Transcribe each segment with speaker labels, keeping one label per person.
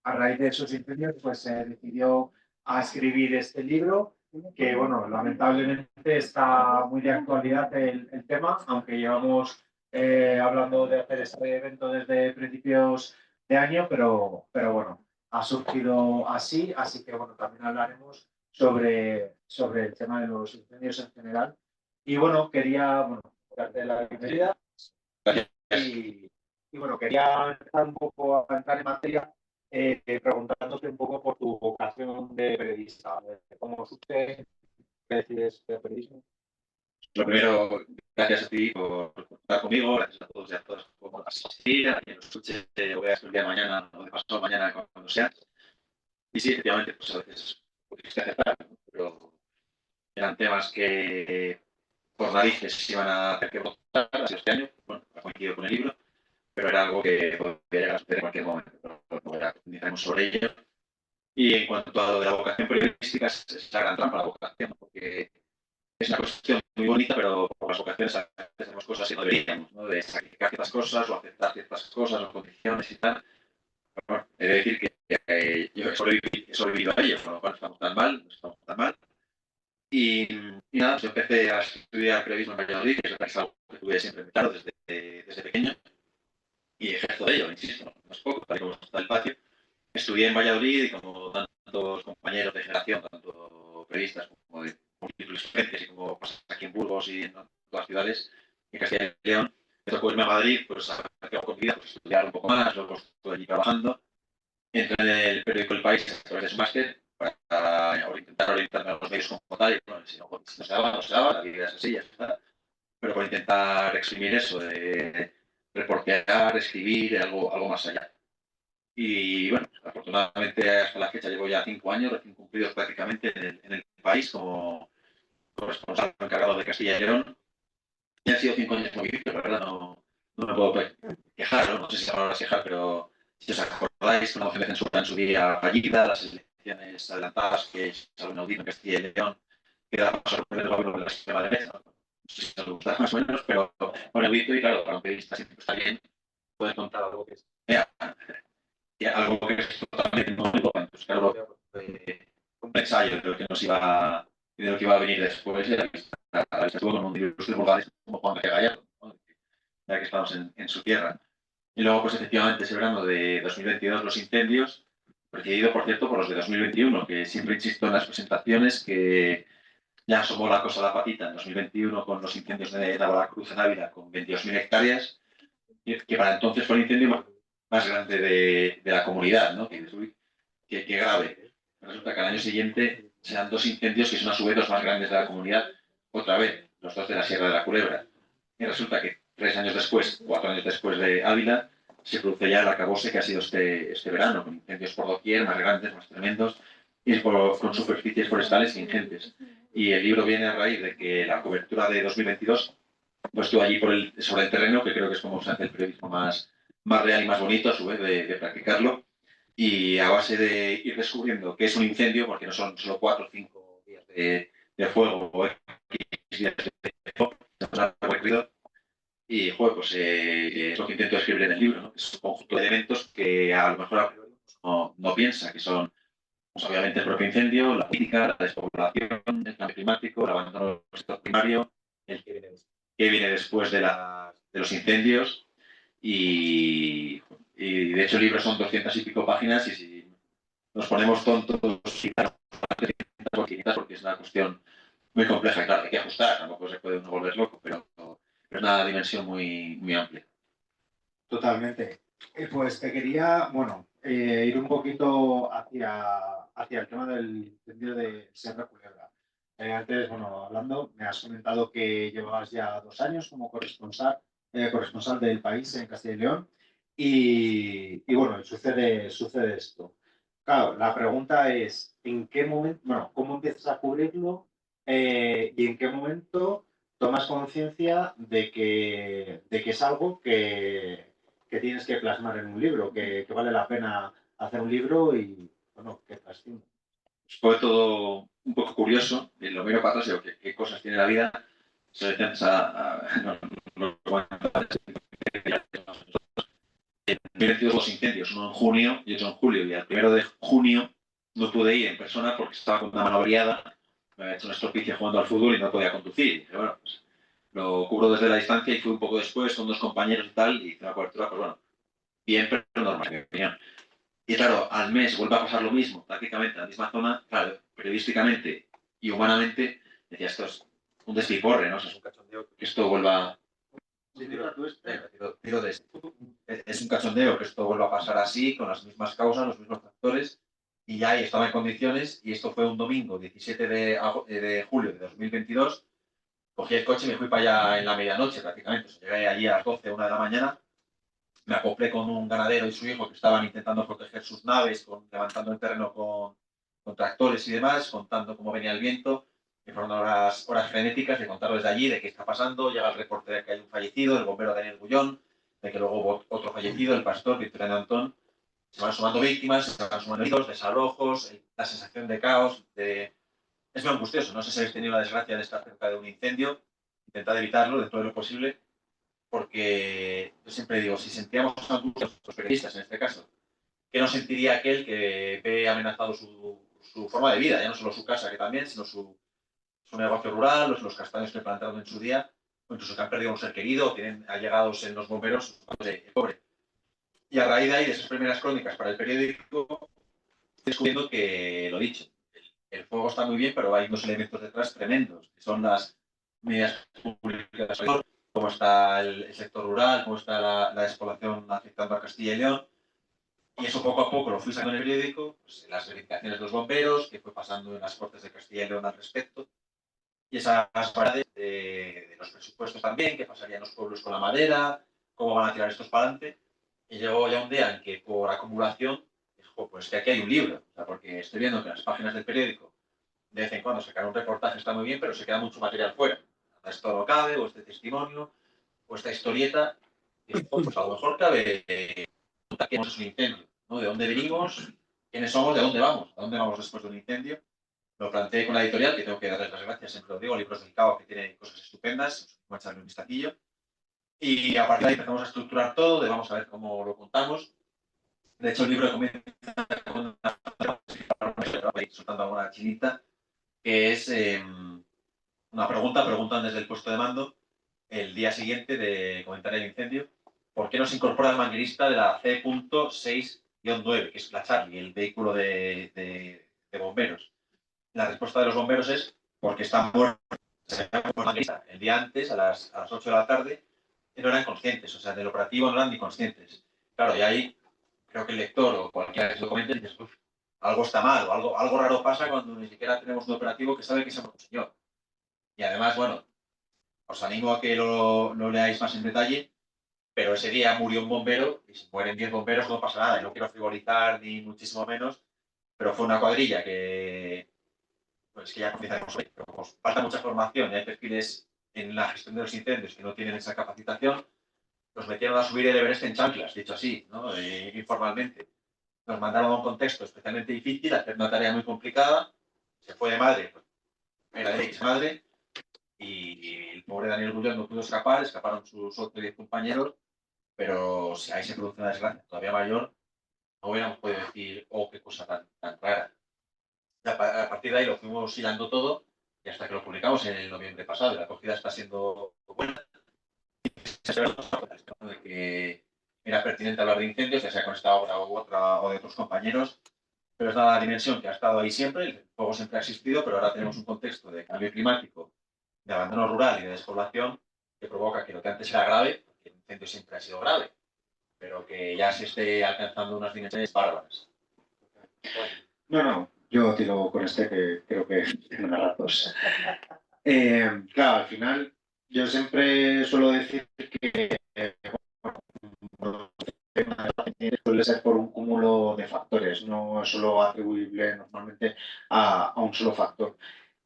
Speaker 1: a raíz de esos incendios, pues se decidió a escribir este libro, que, bueno, lamentablemente está muy de actualidad el tema, aunque llevamos hablando de hacer este evento desde principios de año, pero bueno, ha surgido así, así que, bueno, también hablaremos sobre el tema de los incendios en general. Y, bueno, quería, bueno, darte la bienvenida y, y bueno, quería empezar un poco a entrar en materia preguntándote un poco por tu vocación de periodista. ¿Cómo surge que decides estudiar periodismo?
Speaker 2: Lo primero, gracias a ti por estar conmigo, gracias a todos y a todas por asistir, a quien nos escuche, lo veas el día de mañana o de pasado mañana cuando sea. Y sí, efectivamente, pues a veces tienes que aceptar, ¿no? Pero eran temas que por narices iban a hacer que votar así este año, bueno, ha coincidido con el libro, pero era algo que podía llegar a suceder en cualquier momento, pero ya profundizaremos sobre ello. Y en cuanto a lo de la vocación periodística, es la gran trampa la vocación, porque es una cuestión muy bonita, pero por las vocaciones a veces hacemos cosas que no deberíamos, ¿no? De sacrificar ciertas cosas o aceptar ciertas cosas o condiciones y tal. Bueno, he de decir que yo he sobrevivido a ello, con lo cual no estamos tan mal, no estamos tan mal. Y nada, pues yo empecé a estudiar periodismo en Valladolid, que es algo que tuve siempre muy claro desde pequeño, y ejerzo de ello, insisto, no es poco, tal y como está el patio. Estudié en Valladolid y como tantos compañeros de generación, tanto periodistas como de múltiples frentes y como pasa aquí en Burgos y en todas las ciudades, en Castilla y León, me tocó irme a Madrid, pues a hacer con mi vida, pues estudiar un poco más, luego estuve allí trabajando. Entré en el periódico El País a través de su máster para intentar orientarme a los medios como tal, y bueno, si no se daba, no se daba, la vida es así, ya está. Pero por intentar exprimir eso de reportear, escribir, algo más allá. Y bueno, afortunadamente hasta la fecha llevo ya 5 años, recién cumplidos prácticamente en el país como corresponsal encargado de Castilla y León. Y han sido 5 años muy difíciles, la verdad, no me puedo quejar, no sé si se van quejar, pero si os acordáis, una moción de censura en su día fallida, las elecciones adelantadas que es algo inaudito en Castilla y León, que da paso al primer gobierno de la extrema derecha. No sé si os gusta más o menos, pero bueno, inaudito y claro, para un periodista siempre está bien poder contar algo que es algo que es totalmente nuevo. Entonces, claro, un ensayo de lo que nos iba, de lo que iba a venir después, y estuvo con un libros divulgados como Juan García Gallardo, ¿no? Ya que estamos en su tierra. Y luego, pues efectivamente, ese verano de 2022, los incendios, precedido, por cierto, por los de 2021, que siempre insisto en las presentaciones que ya asomó la cosa a la patita en 2021 con los incendios de Navalacruz en Ávila con 22.000 hectáreas, que para entonces fue el incendio más grande de la comunidad, ¿no? Que dices, uy, qué grave. Resulta que al año siguiente se dan dos incendios que son a su vez los más grandes de la comunidad, otra vez, los dos de la Sierra de la Culebra. Y resulta que 3 años después, 4 años después de Ávila, se produce ya el acabose que ha sido este verano, con incendios por doquier, más grandes, más tremendos, y con superficies forestales ingentes. Y el libro viene a raíz de que la cobertura de 2022 pues estuve allí sobre el terreno, que creo que es como se hace el periodismo más real y más bonito, a su vez, de practicarlo. Y a base de ir descubriendo qué es un incendio, porque no son solo 4 o 5 días de fuego o X días de fuego, y joder, pues es lo que intento escribir en el libro, ¿no? Es un conjunto de eventos que a lo mejor a priori no piensa, que son pues, obviamente el propio incendio, la política, la despoblación, el cambio climático, el abandono del sector primario, el que viene después de los incendios. Y de hecho el libro son 200 y pico páginas, y si nos ponemos tontos, porque es una cuestión muy compleja y claro, hay que ajustar, tampoco se puede uno volver loco, pero es una dimensión muy amplia.
Speaker 1: Totalmente. Pues te quería, bueno, ir un poquito hacia el tema del incendio de Sierra Culebra. Antes, bueno, hablando, me has comentado que llevabas ya 2 años como corresponsal del país en Castilla y León. Y bueno, sucede esto. Claro, la pregunta es, ¿en qué momento, bueno, cómo empiezas a cubrirlo y en qué momento tomas conciencia de que es algo que tienes que plasmar en un libro, que vale la pena hacer un libro y, bueno, que trasciende?
Speaker 2: Fue todo un poco curioso, y lo miro para atrás y digo, ¿qué cosas tiene la vida? Se no, 2022 dos incendios, uno en junio y otro en julio, y al 1 de junio no pude ir en persona porque estaba con una mano averiada, me había hecho un estropicio jugando al fútbol y no podía conducir. Y dije, bueno, pues lo cubro desde la distancia y fui un poco después con 2 compañeros y tal, y hice una cobertura, pues bueno, bien, pero normal, en mi opinión. Y claro, al mes vuelve a pasar lo mismo, prácticamente en la misma zona, claro, periodísticamente y humanamente, decía, esto es un despiporre, ¿no? O sea, es un cachondeo que esto vuelva... Sí, tiro de este. Es un cachondeo que esto vuelva a pasar así, con las mismas causas, los mismos factores, y ya ahí estaba en condiciones, y esto fue un domingo, 17 de julio de 2022, cogí el coche y me fui para allá en la medianoche prácticamente, o sea, llegué allí a las 12, 1 de la mañana, me acoplé con un ganadero y su hijo que estaban intentando proteger sus naves, levantando el terreno con tractores y demás, contando cómo venía el viento, que fueron horas frenéticas de contarlo desde allí, de qué está pasando, llega el reporte de que hay un fallecido, el bombero Daniel Bullón, de que luego hubo otro fallecido, el pastor Victoriano Antón, se van sumando víctimas, se van sumando heridos, desalojos, la sensación de caos, es muy angustioso, no sé si habéis tenido la desgracia de estar cerca de un incendio, intentad evitarlo dentro de lo posible, porque yo siempre digo, si sentíamos angustia, los periodistas en este caso, ¿qué no sentiría aquel que ve amenazado su forma de vida? Ya no solo su casa, que también, sino su negocio rural, los castaños que plantaron en su día, o incluso que han perdido un ser querido, o tienen allegados en los bomberos, pobre. Y a raíz de ahí, de esas primeras crónicas para el periódico, estoy descubriendo que, lo dicho, el fuego está muy bien, pero hay unos elementos detrás tremendos, que son las medidas públicas, cómo está el sector rural, cómo está la despoblación afectando a Castilla y León. Y eso poco a poco lo fui sacando en el periódico, pues, las verificaciones de los bomberos, que fue pasando en las Cortes de Castilla y León al respecto, y esas parades de los presupuestos también, qué pasarían los pueblos con la madera, cómo van a tirar estos para adelante. Y llegó ya un día en que por acumulación, dijo, pues que aquí hay un libro, o sea, porque estoy viendo que las páginas del periódico de vez en cuando sacar un reportaje está muy bien, pero se queda mucho material fuera. Esto no cabe, o este testimonio, o esta historieta, y pues a lo mejor cabe que es un incendio, ¿no? ¿De dónde venimos? ¿Quiénes somos? ¿De dónde vamos? ¿A dónde vamos después de un incendio? Lo planteé con la editorial, que tengo que darles las gracias, siempre lo digo, Libros del Cabo, que tiene cosas estupendas, voy a echarle un vistacillo. Y a partir de ahí empezamos a estructurar todo, de vamos a ver cómo lo contamos. De hecho, el libro comienza con soltando alguna chinita, que es una pregunta, preguntan desde el puesto de mando el día siguiente de comentar el incendio, ¿por qué no se incorpora el manguerista de la C.6-9, que es la Charlie, el vehículo de bomberos? La respuesta de los bomberos es porque están muertos el día antes, a las 8 de la tarde, y no eran conscientes, o sea, del operativo no eran ni conscientes. Claro, y ahí creo que el lector o cualquiera que se lo comente dice, algo está mal, o algo raro pasa cuando ni siquiera tenemos un operativo que sabe que se ha muerto un señor. Y además, bueno, os animo a que lo leáis más en detalle, pero ese día murió un bombero y si mueren 10 bomberos no pasa nada. Y no quiero frivolizar ni muchísimo menos, pero fue una cuadrilla pues, que ya comienza con pero pues, falta mucha formación y hay perfiles en la gestión de los incendios que no tienen esa capacitación. Nos metieron a subir el Everest en chanclas, dicho así, ¿no? Informalmente. Nos mandaron a un contexto especialmente difícil, a hacer una tarea muy complicada. Se fue de madre, pues, era de ex madre, y el pobre Daniel Bullón no pudo escapar, escaparon sus 8 o 10 compañeros, pero si ahí se produce una desgracia todavía mayor, no hubiéramos podido decir, oh, qué cosa tan rara. A partir de ahí lo fuimos hilando todo y hasta que lo publicamos en el noviembre pasado. Y la acogida está siendo buena. De que era pertinente hablar de incendios, ya sea con esta obra u otra o de otros compañeros, pero es la dimensión que ha estado ahí siempre, el fuego siempre ha existido, pero ahora tenemos un contexto de cambio climático, de abandono rural y de despoblación que provoca que lo que antes era grave, porque el incendio siempre ha sido grave, pero que ya se esté alcanzando unas dimensiones bárbaras.
Speaker 1: No, no, yo tiro con este que creo que tiene una razón. Claro, al final yo siempre suelo decir que suele ser por un cúmulo de factores, no es solo atribuible normalmente a un solo factor.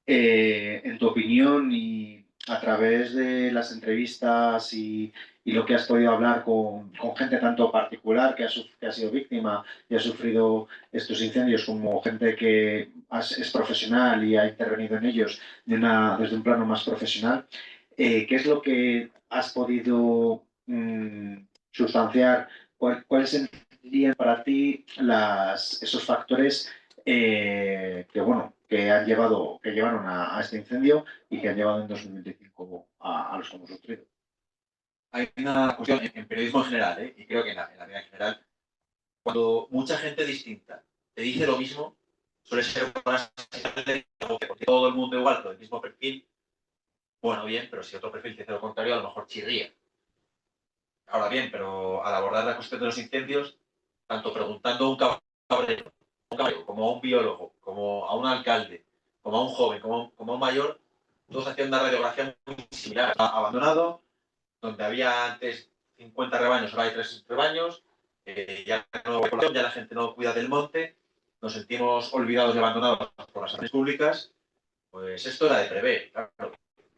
Speaker 1: En tu opinión y a través de las entrevistas y lo que has podido hablar con gente tanto particular que ha sido víctima y ha sufrido estos incendios como gente que es profesional y ha intervenido en ellos desde un plano más profesional, ¿qué es lo que has podido sustanciar ¿cuáles serían para ti esos factores que llevaron a este incendio y que han llevado en 2025 a los que hemos sufrido?
Speaker 2: Hay una cuestión en periodismo en general, ¿eh? Y creo que en la vida en general, cuando mucha gente distinta te dice lo mismo, suele ser una sensación porque todo el mundo igual, con el mismo perfil, bueno, bien, pero si otro perfil te dice lo contrario, a lo mejor chirría. Ahora bien, pero al abordar la cuestión de los incendios, tanto preguntando a un cabrero, como a un biólogo, como a un alcalde, como a un joven, como a un mayor, todos hacían una radiografía muy similar. Abandonado, donde había antes 50 rebaños, ahora hay 3 rebaños, ya no hay población, ya la gente no cuida del monte, nos sentimos olvidados y abandonados por las artes públicas, pues esto era de prever, claro,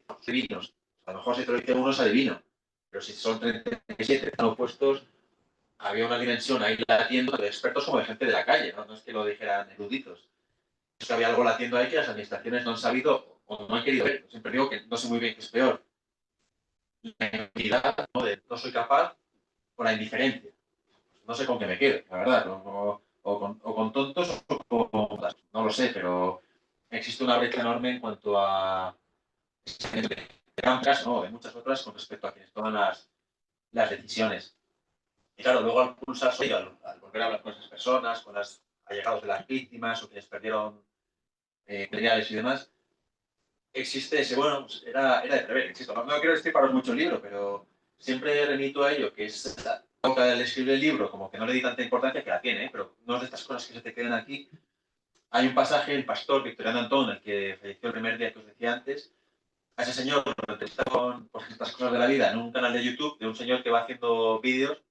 Speaker 2: adivinos. A lo mejor si te lo dice uno es adivino, pero si son 37 están opuestos, había una dimensión ahí latiendo de expertos como de gente de la calle, ¿no? No es que lo dijeran eruditos. Es que había algo latiendo ahí que las administraciones no han sabido o no han querido ver. Siempre digo que no sé muy bien qué es peor. La impunidad, ¿no? De no soy capaz, o la indiferencia. No sé con qué me quedo, la verdad. O con tontos o con... No lo sé, pero existe una brecha enorme en cuanto a caso, ¿no? De muchas otras con respecto a quienes toman las decisiones. Y claro, luego al pulsar soy al volver a hablar con esas personas, con los allegados de las víctimas o quienes perdieron materiales y demás, existe ese, bueno, pues era de prever, insisto. No quiero destriparos mucho el libro, pero siempre remito a ello, que es la boca del escribir el libro, como que no le di tanta importancia que la tiene, pero no es de estas cosas que se te quedan aquí. Hay un pasaje, el pastor Victoriano Antón, el que falleció el primer día que os decía antes, a ese señor lo entrevistaron por estas cosas de la vida en un canal de YouTube de un señor que va haciendo vídeos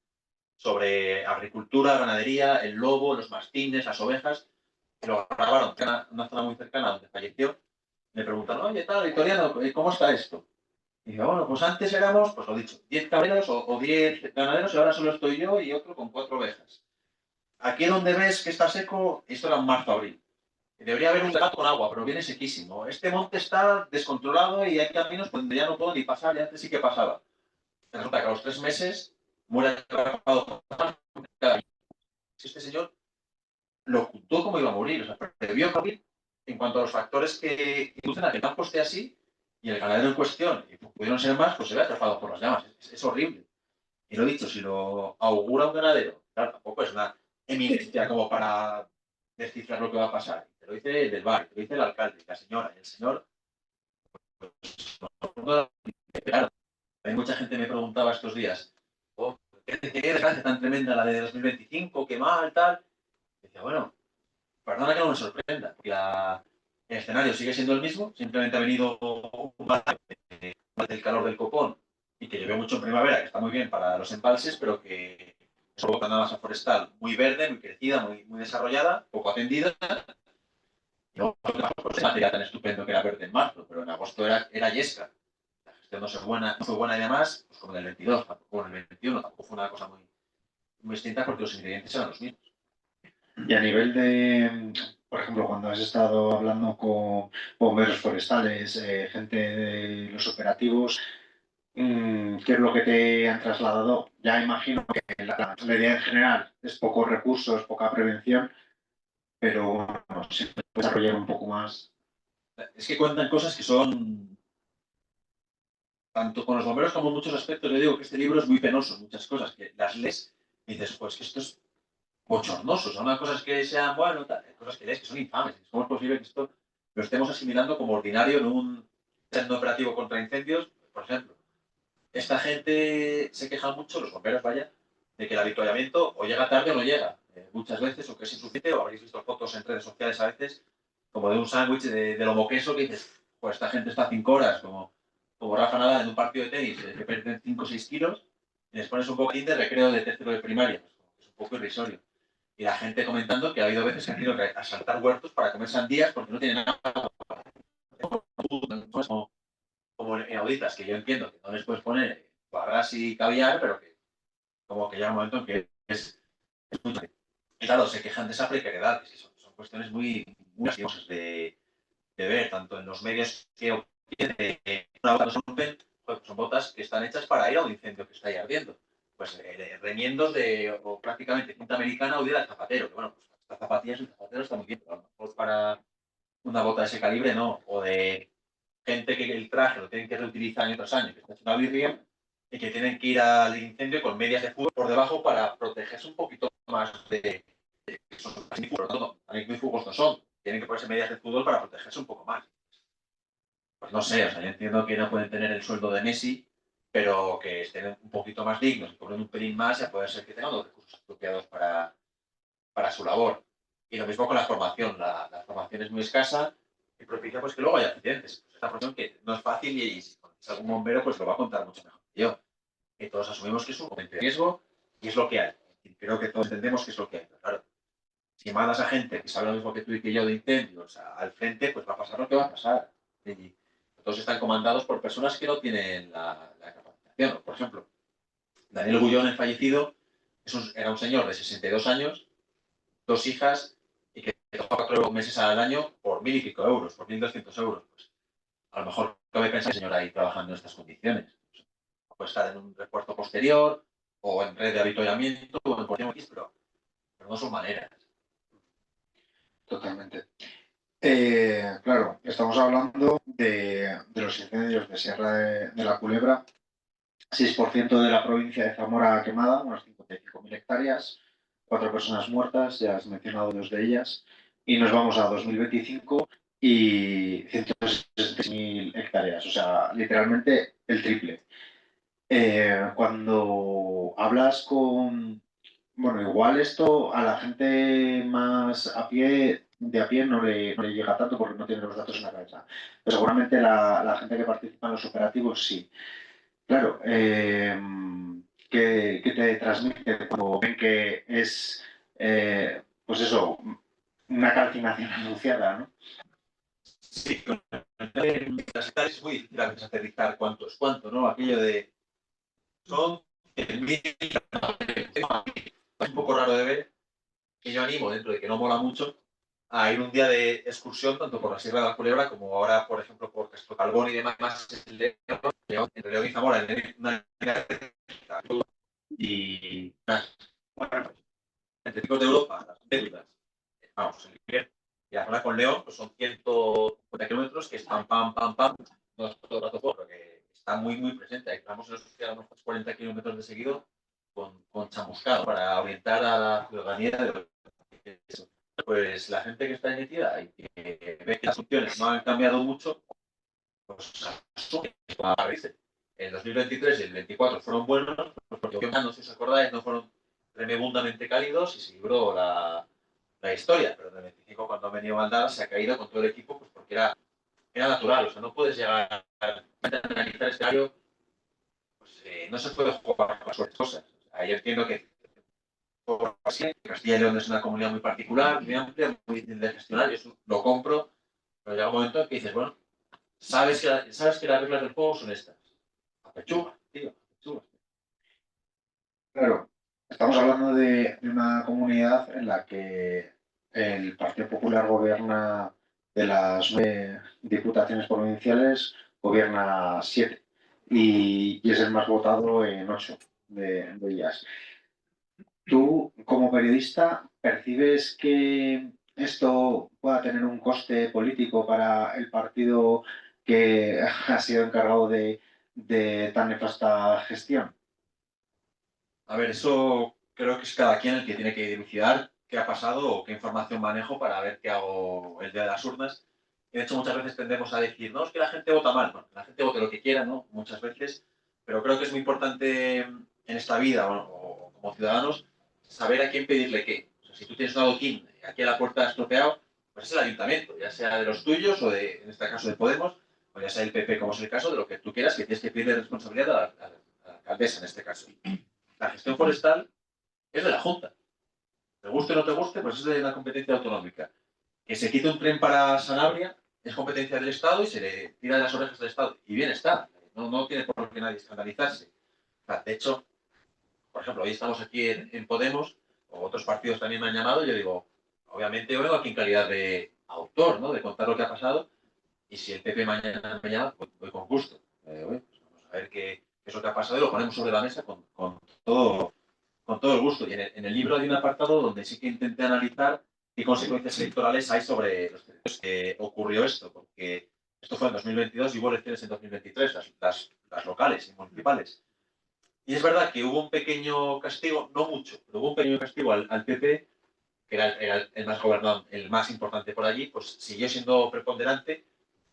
Speaker 2: sobre agricultura, ganadería, el lobo, los mastines, las ovejas, y lo grabaron en una zona muy cercana donde falleció. Me preguntaron, oye, tal, Victoriano, ¿cómo está esto? Y dije, bueno, pues antes éramos, pues lo dicho, 10 cabreros o 10 ganaderos y ahora solo estoy yo y otro con 4 ovejas. Aquí donde ves que está seco, esto era en marzo-abril. Debería haber un gato con agua, pero viene sequísimo. Este monte está descontrolado y hay caminos donde ya no puedo ni pasar, y antes sí que pasaba. Resulta que a los 3 meses muere atrapado. Este señor lo ocultó como iba a morir, o sea, previó morir en cuanto a los factores que inducen a que el campo esté así y el ganadero en cuestión, y pudieron ser más, pues se ve atrapado por las llamas. Es horrible. Y lo dicho, si lo augura un ganadero, claro, tampoco es una eminencia como para descifrar lo que va a pasar. Te lo dice el del bar, te lo dice el alcalde, la señora, y el señor. Claro, hay mucha gente me preguntaba estos días, oh, ¿qué desgracia tan tremenda la de 2025? ¿Qué mal, tal? Y decía, bueno, perdona que no me sorprenda, porque el escenario sigue siendo el mismo, simplemente ha venido un mal del calor del copón y que llovió mucho en primavera, que está muy bien para los embalses, pero que es provoca una masa forestal muy verde, muy crecida, muy desarrollada, poco atendida. Y no es material tan estupendo que era verde en marzo, pero en agosto era yesca. La gestión no fue buena y además, pues como en el 22, tampoco en el 21, tampoco fue una cosa muy distinta porque los ingredientes eran los mismos.
Speaker 1: Y a nivel de, por ejemplo, cuando has estado hablando con bomberos forestales, gente de los operativos, ¿qué es lo que te han trasladado? Ya imagino que la idea en general es pocos recursos, poca prevención, pero bueno, si puedes desarrollar un poco más.
Speaker 2: Es que cuentan cosas que son, tanto con los bomberos como en muchos aspectos, yo digo que este libro es muy penoso, muchas cosas, que las lees y dices, pues que esto es bochornoso, son cosas que sean, bueno, cosas que lees que son infames. ¿Cómo es posible que esto lo estemos asimilando como ordinario en un centro operativo contra incendios? Por ejemplo, esta gente se queja mucho, los bomberos, vaya, de que el avituallamiento o llega tarde o no llega. Muchas veces, o que es insuficiente, o habréis visto fotos en redes sociales a veces, como de un sándwich de lomo queso que dices, pues esta gente está 5 horas, como Rafa Nadal en un partido de tenis, que pierden 5 o 6 kilos, y les pones un poquitín de recreo de tercero de primaria. Pues, es un poco irrisorio. Y la gente comentando que ha habido veces que han tenido que asaltar huertos para comer sandías porque no tienen nada. Como en auditas, que yo entiendo que no les puedes poner cuadras y caviar, pero que como que llega un momento en que es mucho. Y claro, se quejan de esa precariedad, que son cuestiones muy graciosas de ver, tanto en los medios que una bota no se rompen, pues son botas que están hechas para ir a un incendio que está ahí ardiendo. pues remiendos o prácticamente cinta americana o de la zapatero. Que, bueno, pues las zapatillas y el zapatero está muy bien, pero a lo mejor para una bota de ese calibre no. O de gente que el traje lo tienen que reutilizar año tras año, que está hecho una birria, y que tienen que ir al incendio con medias de fútbol por debajo para protegerse un poquito más de... Por lo tanto, fútbol no son. Tienen que ponerse medias de fútbol para protegerse un poco más. Pues no sé, o sea, yo entiendo que no pueden tener el sueldo de Messi, pero que estén un poquito más dignos y cobren un pelín más, ya puede ser que tengan los recursos apropiados para su labor. Y lo mismo con la formación. La formación es muy escasa y propicia pues, que luego haya accidentes. Pues es una formación que no es fácil y si conoces a algún bombero, pues lo va a contar mucho mejor que yo. Que todos asumimos que es un momento de riesgo y es lo que hay. Y creo que todos entendemos que es lo que hay. Pero claro, si mandas a gente que sabe lo mismo que tú y que yo de incendios al frente, pues va a pasar lo que va a pasar. Y todos están comandados por personas que no tienen la capacitación. Por ejemplo, Daniel Gullón, el fallecido, era un señor de 62 años, dos hijas y que trabajaba 4 meses al año por 1.000 y pico euros, por 1.200 euros. Pues a lo mejor cabe pensar el señor ahí trabajando en estas condiciones. Puede estar en un refuerzo posterior o en red de avituallamiento o en cualquier X, pero no son maneras.
Speaker 1: Totalmente. Claro, estamos hablando de los incendios de Sierra de la Culebra. 6% de la provincia de Zamora quemada, unas 55.000 hectáreas, 4 personas muertas, ya has mencionado dos de ellas, y nos vamos a 2025 y 160.000 hectáreas, o sea, literalmente el triple. Cuando hablas con, bueno, igual esto a la gente más de a pie no le llega tanto porque no tiene los datos en la cabeza, pero seguramente la gente que participa en los operativos sí. Claro, que te transmite cuando ven que es, pues eso, una calcinación anunciada, ¿no?
Speaker 2: Sí, las hectáreas es muy difícil a veces aterrizar cuánto es cuánto, ¿no? Aquello de son 100.000, es un poco raro de ver, que yo animo, dentro de que no mola mucho, a ir un día de excursión tanto por la Sierra de la Culebra como ahora, por ejemplo, por Castro Calbón y demás, entre León y Zamora, y bueno, entre picos de Europa, las deudas, vamos, el invierno, y la zona con León, pues son 150 kilómetros que es pam, pam, pam, pam, no es todo el rato por, porque está muy, muy presente. Ahí vamos en los 40 kilómetros de seguido con chamuscado para orientar a la ciudadanía de eso. Pues la gente que está metida y que ve que las opciones no han cambiado mucho, pues asume a reírse. El 2023 y el 24 fueron buenos, porque no sé si os acordáis, no fueron tremendamente cálidos y se libró la historia, pero en el 25 cuando ha venido Valdar se ha caído con todo el equipo pues porque era natural, o sea, no puedes llegar a analizar este año, pues no se puede jugar con las cosas. O sea, yo entiendo que Castilla y León es una comunidad muy particular, muy amplia, muy difícil de gestionar, y eso lo compro, pero llega un momento en que dices, bueno, sabes que las reglas del juego son estas. A pechuga, tío, a pechuga.
Speaker 1: Claro, estamos hablando de una comunidad en la que el Partido Popular gobierna de las 9 diputaciones provinciales, gobierna 7 y es el más votado en 8 de ellas. ¿Tú, como periodista, percibes que esto pueda tener un coste político para el partido que ha sido encargado de tan nefasta gestión?
Speaker 2: A ver, eso creo que es cada quien el que tiene que dilucidar qué ha pasado o qué información manejo para ver qué hago el día de las urnas. Y de hecho, muchas veces tendemos a decir, no, es que la gente vota mal. Bueno, la gente vote lo que quiera, ¿no? Muchas veces. Pero creo que es muy importante en esta vida o como ciudadanos saber a quién pedirle qué. O sea, si tú tienes un adoquín aquí a la puerta estropeado, pues es el ayuntamiento, ya sea de los tuyos o de, en este caso, de Podemos, o ya sea el PP, como es el caso, de lo que tú quieras, que tienes que pedirle responsabilidad a la alcaldesa en este caso. La gestión forestal es de la Junta. Te guste o no te guste, pues es de la competencia autonómica. Que se quite un tren para Sanabria es competencia del Estado y se le tira de las orejas del Estado. Y bien está. No tiene por qué nadie escandalizarse. De hecho, por ejemplo, hoy estamos aquí en Podemos, o otros partidos también me han llamado, y yo digo, obviamente yo vengo aquí en calidad de autor, ¿no? De contar lo que ha pasado, y si el PP mañana me llama, pues voy con gusto. Pues vamos a ver qué es lo que ha pasado y lo ponemos sobre la mesa con todo el gusto. Y en el libro hay un apartado donde sí que intenté analizar qué consecuencias electorales hay sobre los territorios que ocurrió esto, porque esto fue en 2022 y hubo elecciones en 2023, las locales y municipales. Y es verdad que hubo un pequeño castigo, no mucho, pero hubo un pequeño castigo al PP, que era el más gobernado, el más importante por allí, pues siguió siendo preponderante,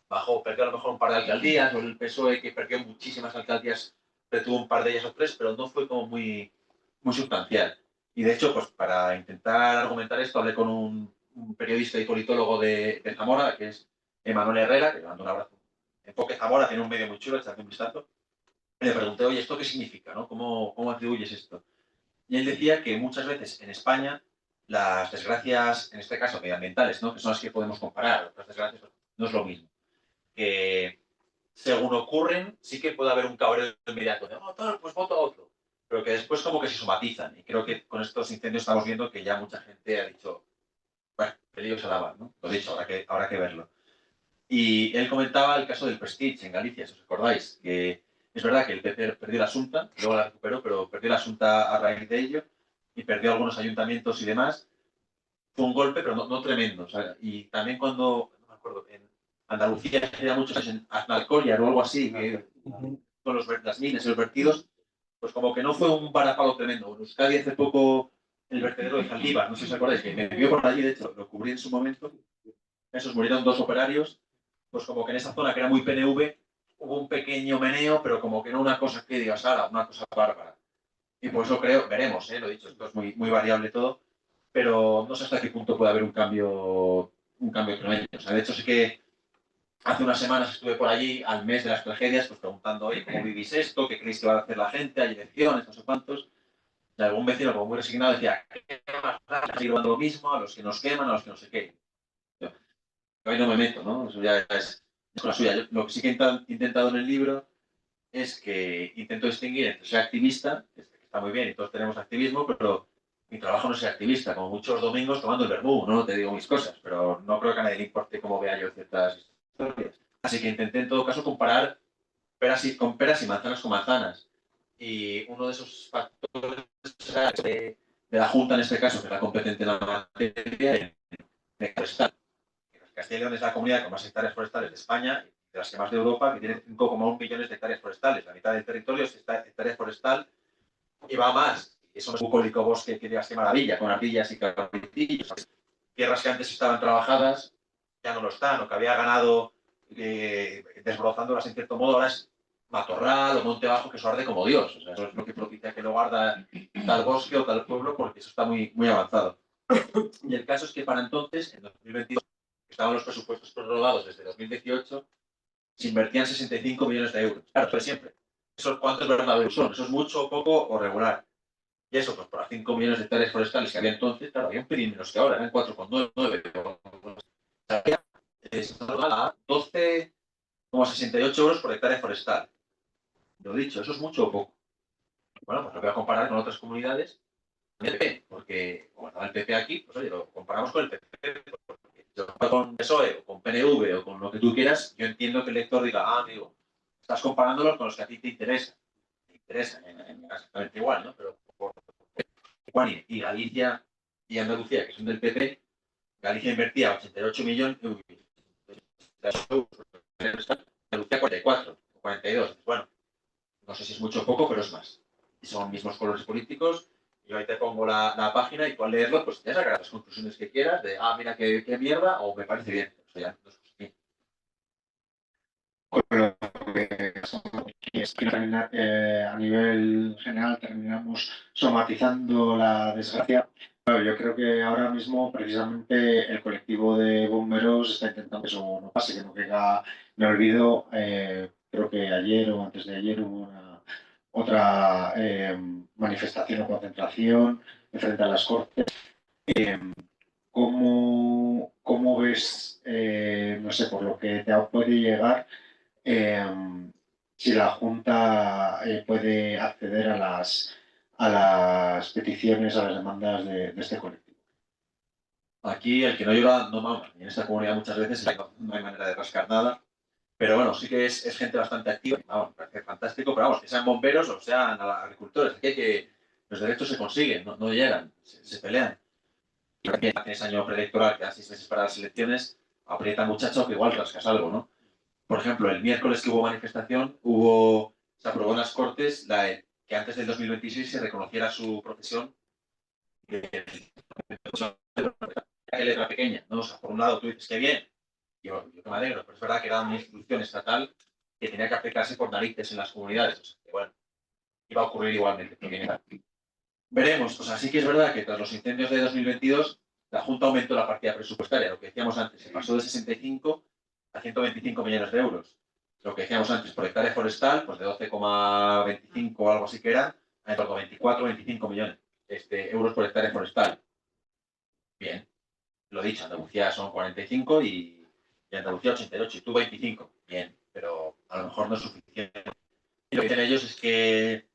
Speaker 2: bajó, perdió a lo mejor un par de alcaldías, o el PSOE que perdió muchísimas alcaldías, retuvo un par de ellas o tres, pero no fue como muy sustancial. Y de hecho, pues para intentar argumentar esto, hablé con un periodista y politólogo de Zamora, que es Emanuel Herrera, que le mando un abrazo. Enfoque Zamora tiene un medio muy chulo, echadle un vistazo. Y le pregunté, oye, ¿esto qué significa? ¿No? ¿Cómo atribuyes esto? Y él decía que muchas veces en España las desgracias, en este caso medioambientales, ¿no? Que son las que podemos comparar, las desgracias no es lo mismo. Que según ocurren, sí que puede haber un cabreo inmediato de, oh, tal, pues voto a otro. Pero que después como que se somatizan. Y creo que con estos incendios estamos viendo que ya mucha gente ha dicho, bueno, peligro se lava, ¿no? Lo dicho, habrá que verlo. Y él comentaba el caso del Prestige en Galicia, si os acordáis, que es verdad que el PP perdió la Asunta, luego la recuperó, pero perdió la Asunta a raíz de ello y perdió algunos ayuntamientos y demás. Fue un golpe, pero no tremendo. O sea, y también cuando, no me acuerdo, en Andalucía era muchos en Aznalcóllar o algo así, que con las minas y los vertidos, pues como que no fue un varapalo tremendo. En Euskadi hace poco el vertedero de Zaldívar, no sé si os acordáis, que me vio por allí, de hecho, lo cubrí en su momento. Esos murieron dos operarios, pues como que en esa zona que era muy PNV hubo un pequeño meneo, pero como que no una cosa que digas, ahora, una cosa bárbara. Y por eso creo, veremos, lo he dicho, esto es muy variable todo, pero no sé hasta qué punto puede haber un cambio tremendo. O sea, de hecho, sí que hace unas semanas estuve por allí, al mes de las tragedias, pues preguntando, oye, ¿cómo vivís esto? ¿Qué creéis que va a hacer la gente? ¿Hay elecciones? No sé cuántos. Y algún vecino, como muy resignado, decía, ¿qué más da? Seguir dando lo mismo a los que nos queman, a los que no sé qué. Yo ahí no me meto, ¿no? Eso ya es cosa suya. Yo, lo que sí que he intentado en el libro es que intento distinguir entre ser activista, que está muy bien y todos tenemos activismo, pero mi trabajo no es ser activista, como muchos domingos tomando el vermú, no te digo mis cosas, pero no creo que a nadie le importe cómo vea yo ciertas historias. Así que intenté en todo caso comparar con peras y manzanas con manzanas. Y uno de esos factores de la Junta, en este caso, que es la competente en la materia, de forestal. Castilla y León es la comunidad con más hectáreas forestales de España, de las que más de Europa, que tiene 5,1 millones de hectáreas forestales. La mitad del territorio es hectárea forestal y va más. Eso no es bucólico bosque que digas qué maravilla, con ardillas y cabritillos. Tierras que antes estaban trabajadas ya no lo están, o que había ganado desbrozándolas en cierto modo, ahora es matorral o monte bajo que eso arde como Dios. O sea, eso es lo que propicia que no guarda tal bosque o tal pueblo porque eso está muy avanzado. Y el caso es que para entonces, en 2022, estaban los presupuestos prorrogados desde 2018, se invertían 65 millones de euros. Claro, pero siempre. ¿Eso cuántos verdaderos son? ¿Eso es mucho o poco o regular? Y eso, pues para 5 millones de hectáreas forestales que había entonces, claro, había un pelín menos que ahora, eran 4,9. A 12,68 euros por hectárea forestal. Lo dicho, ¿eso es mucho o poco? Bueno, pues lo voy a comparar con otras comunidades del PP, porque como estaba el PP aquí, pues oye, lo comparamos con el PP. Con PSOE o con PNV o con lo que tú quieras, yo entiendo que el lector diga, ah, amigo, estás comparándolos con los que a ti te interesan. Te interesan, exactamente igual, ¿no? Pero por Juan y Galicia y Andalucía, que son del PP, Galicia invertía 88 millones, Andalucía 44 o 42. Bueno, no sé si es mucho o poco, pero es más. Y son mismos colores políticos. Yo ahí te pongo la página y tú al leerlo, pues ya sacarás las conclusiones que quieras de, ah, mira qué mierda, o me parece bien. O sea, ya, no es bien.
Speaker 1: Bueno, es que a nivel general terminamos somatizando la desgracia. Bueno, yo creo que ahora mismo precisamente el colectivo de bomberos está intentando que eso no pase, que no caiga. Me olvido, creo que ayer o antes de ayer hubo otra manifestación o concentración frente a las Cortes. ¿Cómo ves, no sé, por lo que te puede llegar, eh, si la Junta puede acceder a las peticiones, a las demandas de este colectivo?
Speaker 2: Aquí el que no llora no mama. Y en esta comunidad muchas veces no hay manera de rascar nada. Pero bueno, sí que es gente bastante activa. Vamos, me parece fantástico, pero vamos, que sean bomberos o sean agricultores. Aquí hay que los derechos se consiguen, no llegan, se pelean. Y también tienes año preelectoral, quedan 6 meses para las elecciones, aprieta muchacho que igual rascas algo, ¿no? Por ejemplo, el miércoles que hubo manifestación, se aprobó en las Cortes que antes del 2026 se reconociera su profesión de letra pequeña, ¿no? O sea, por un lado tú dices que bien, yo que me alegro, pero es verdad que era una institución estatal que tenía que aplicarse por narices en las comunidades. O sea, que bueno, iba a ocurrir igualmente. Veremos, o sea, sí que es verdad que tras los incendios de 2022, la Junta aumentó la partida presupuestaria, lo que decíamos antes, se pasó de 65 a 125 millones de euros. Lo que decíamos antes, por hectárea forestal, pues de 12,25 o algo así que era, a en torno a 24 25 millones euros por hectárea forestal. Bien, lo dicho, Andalucía son 45 y Andalucía 88, y tú 25. Bien, pero a lo mejor no es suficiente. Y lo que dicen ellos es que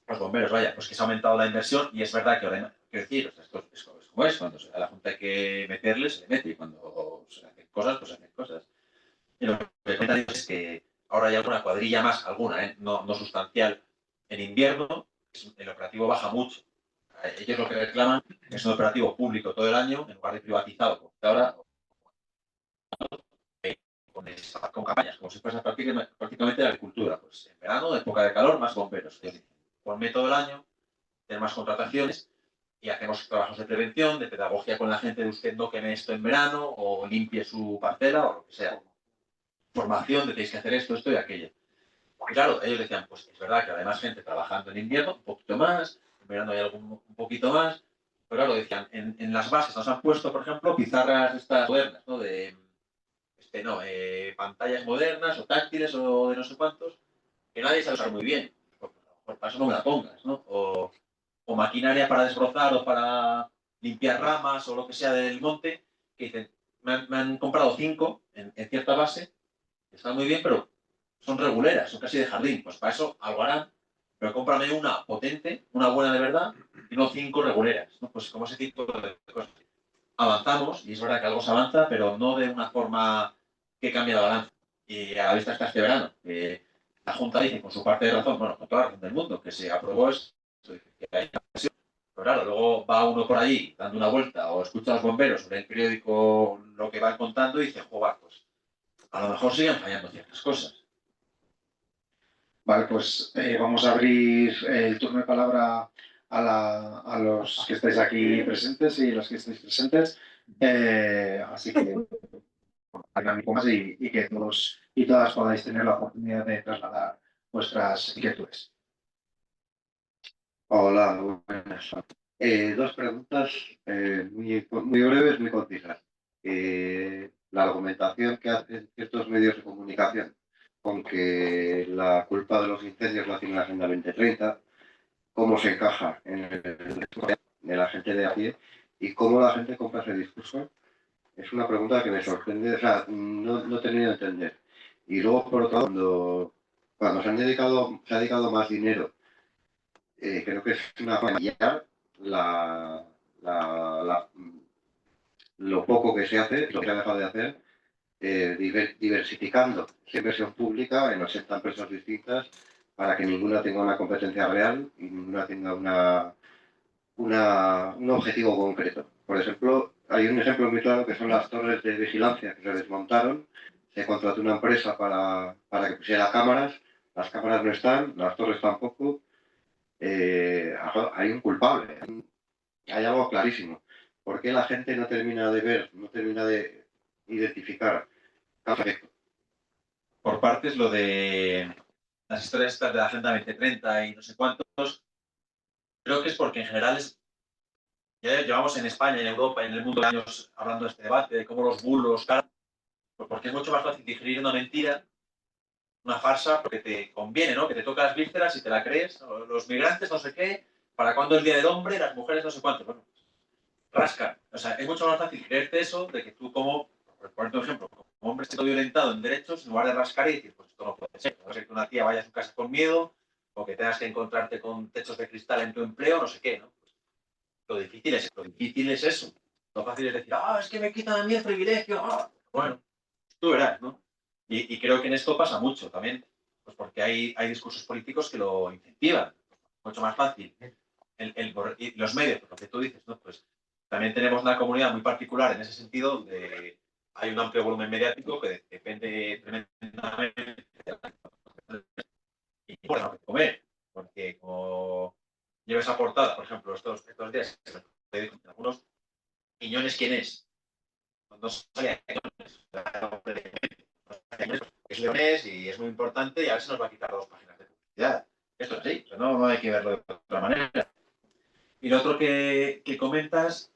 Speaker 2: los bomberos, vaya, pues que se ha aumentado la inversión y es verdad que ahora, quiero decir, o sea, esto es como es, cuando a la Junta hay que meterle, se le mete y cuando se hacen cosas, pues se hacen cosas. Y lo que comentan es que ahora hay alguna cuadrilla más, alguna, no sustancial, en invierno, el operativo baja mucho. Ellos lo que reclaman es un operativo público todo el año, en lugar de privatizado, como ahora, con campañas, como si fuese prácticamente la agricultura. Pues en verano, época de calor, más bomberos. Ponme todo el año, tener más contrataciones y hacemos trabajos de prevención, de pedagogía con la gente de usted no queme esto en verano o limpie su parcela o lo que sea. Formación de tenéis que hacer esto y aquello. Y claro, ellos decían, pues es verdad que además gente trabajando en invierno, un poquito más, en verano hay un poquito más, pero claro, decían, en las bases nos han puesto, por ejemplo, pizarras estas modernas, ¿no? Pantallas modernas o táctiles o de no sé cuántos, que nadie sabe usar muy bien. Pues, a lo mejor para eso no me la pongas, ¿no? O maquinaria para desbrozar o para limpiar ramas o lo que sea del monte, que dicen, me han comprado 5 en cierta base, que están muy bien, pero son reguleras, son casi de jardín. Pues para eso algo harán, pero cómprame una potente, una buena de verdad, y no 5 reguleras, ¿no? Pues como ese tipo de cosas. Avanzamos, y es verdad que algo se avanza, pero no de una forma que cambie la balanza. Y a la vista está este verano, que la Junta dice, con su parte de razón, bueno, con toda la razón del mundo, que se aprobó esto, que hay presión. Pero claro, luego va uno por ahí dando una vuelta o escucha a los bomberos o lee el periódico lo que van contando y dice, joder, pues a lo mejor siguen fallando ciertas cosas.
Speaker 1: Vale, pues vamos a abrir el turno de palabra a los que estáis aquí presentes y los que estáis presentes. Así que hagan más y que todos y todas podáis tener la oportunidad de trasladar vuestras inquietudes.
Speaker 3: Hola, buenas. Dos preguntas muy breves, muy concisas. La argumentación que hacen ciertos medios de comunicación con que la culpa de los incendios la tiene la Agenda 2030, cómo se encaja en el discurso de la gente de a pie y cómo la gente compra ese discurso, es una pregunta que me sorprende, o sea, no he tenido que entender. Y luego, por otro lado, cuando se ha dedicado más dinero, creo que es una forma de la, la, la, lo poco que se hace, lo que se ha dejado de hacer, diversificando esa inversión pública en 80 empresas distintas para que ninguna tenga una competencia real y ninguna tenga un objetivo concreto. Por ejemplo, hay un ejemplo muy claro que son las torres de vigilancia que se desmontaron. Se contrató una empresa para que pusiera cámaras, las cámaras no están, las torres tampoco. Hay un culpable, hay algo clarísimo. ¿Por qué la gente no termina de ver, no termina de identificar cada efecto?
Speaker 2: Por partes, lo de las historias estas de la Agenda 2030 y no sé cuántos, creo que es porque en general ya llevamos en España, en Europa y en el mundo años hablando de este debate, de cómo los bulos, pues porque es mucho más fácil digerir una mentira, una farsa, porque te conviene, ¿no? Que te toca las vísceras y te la crees. Los migrantes no sé qué, para cuándo el Día del Hombre, las mujeres no sé cuánto. Bueno, rasca. O sea, es mucho más fácil creerte eso de que tú como, por ponerte un ejemplo, como hombre siendo violentado en derechos, en lugar de rascar y decir, pues esto no puede ser. No ser que una tía vaya a su casa con miedo, o que tengas que encontrarte con techos de cristal en tu empleo, no sé qué, ¿no? Lo difícil es eso. Lo fácil es decir, es que me quitan a mí el privilegio. Bueno, tú verás, ¿no? Y creo que en esto pasa mucho también, pues porque hay discursos políticos que lo incentivan. Mucho más fácil. Y los medios, por lo que tú dices, ¿no? Pues también tenemos una comunidad muy particular en ese sentido, donde hay un amplio volumen mediático que depende tremendamente y bueno, de comer. Porque como lleva esa portada, por ejemplo, estos días, algunos, Quiñones, ¿quién es? No salía es leonés y es muy importante y a ver si nos va a quitar 2 páginas de publicidad. Esto es así, no hay que verlo de otra manera. Y lo otro que comentas,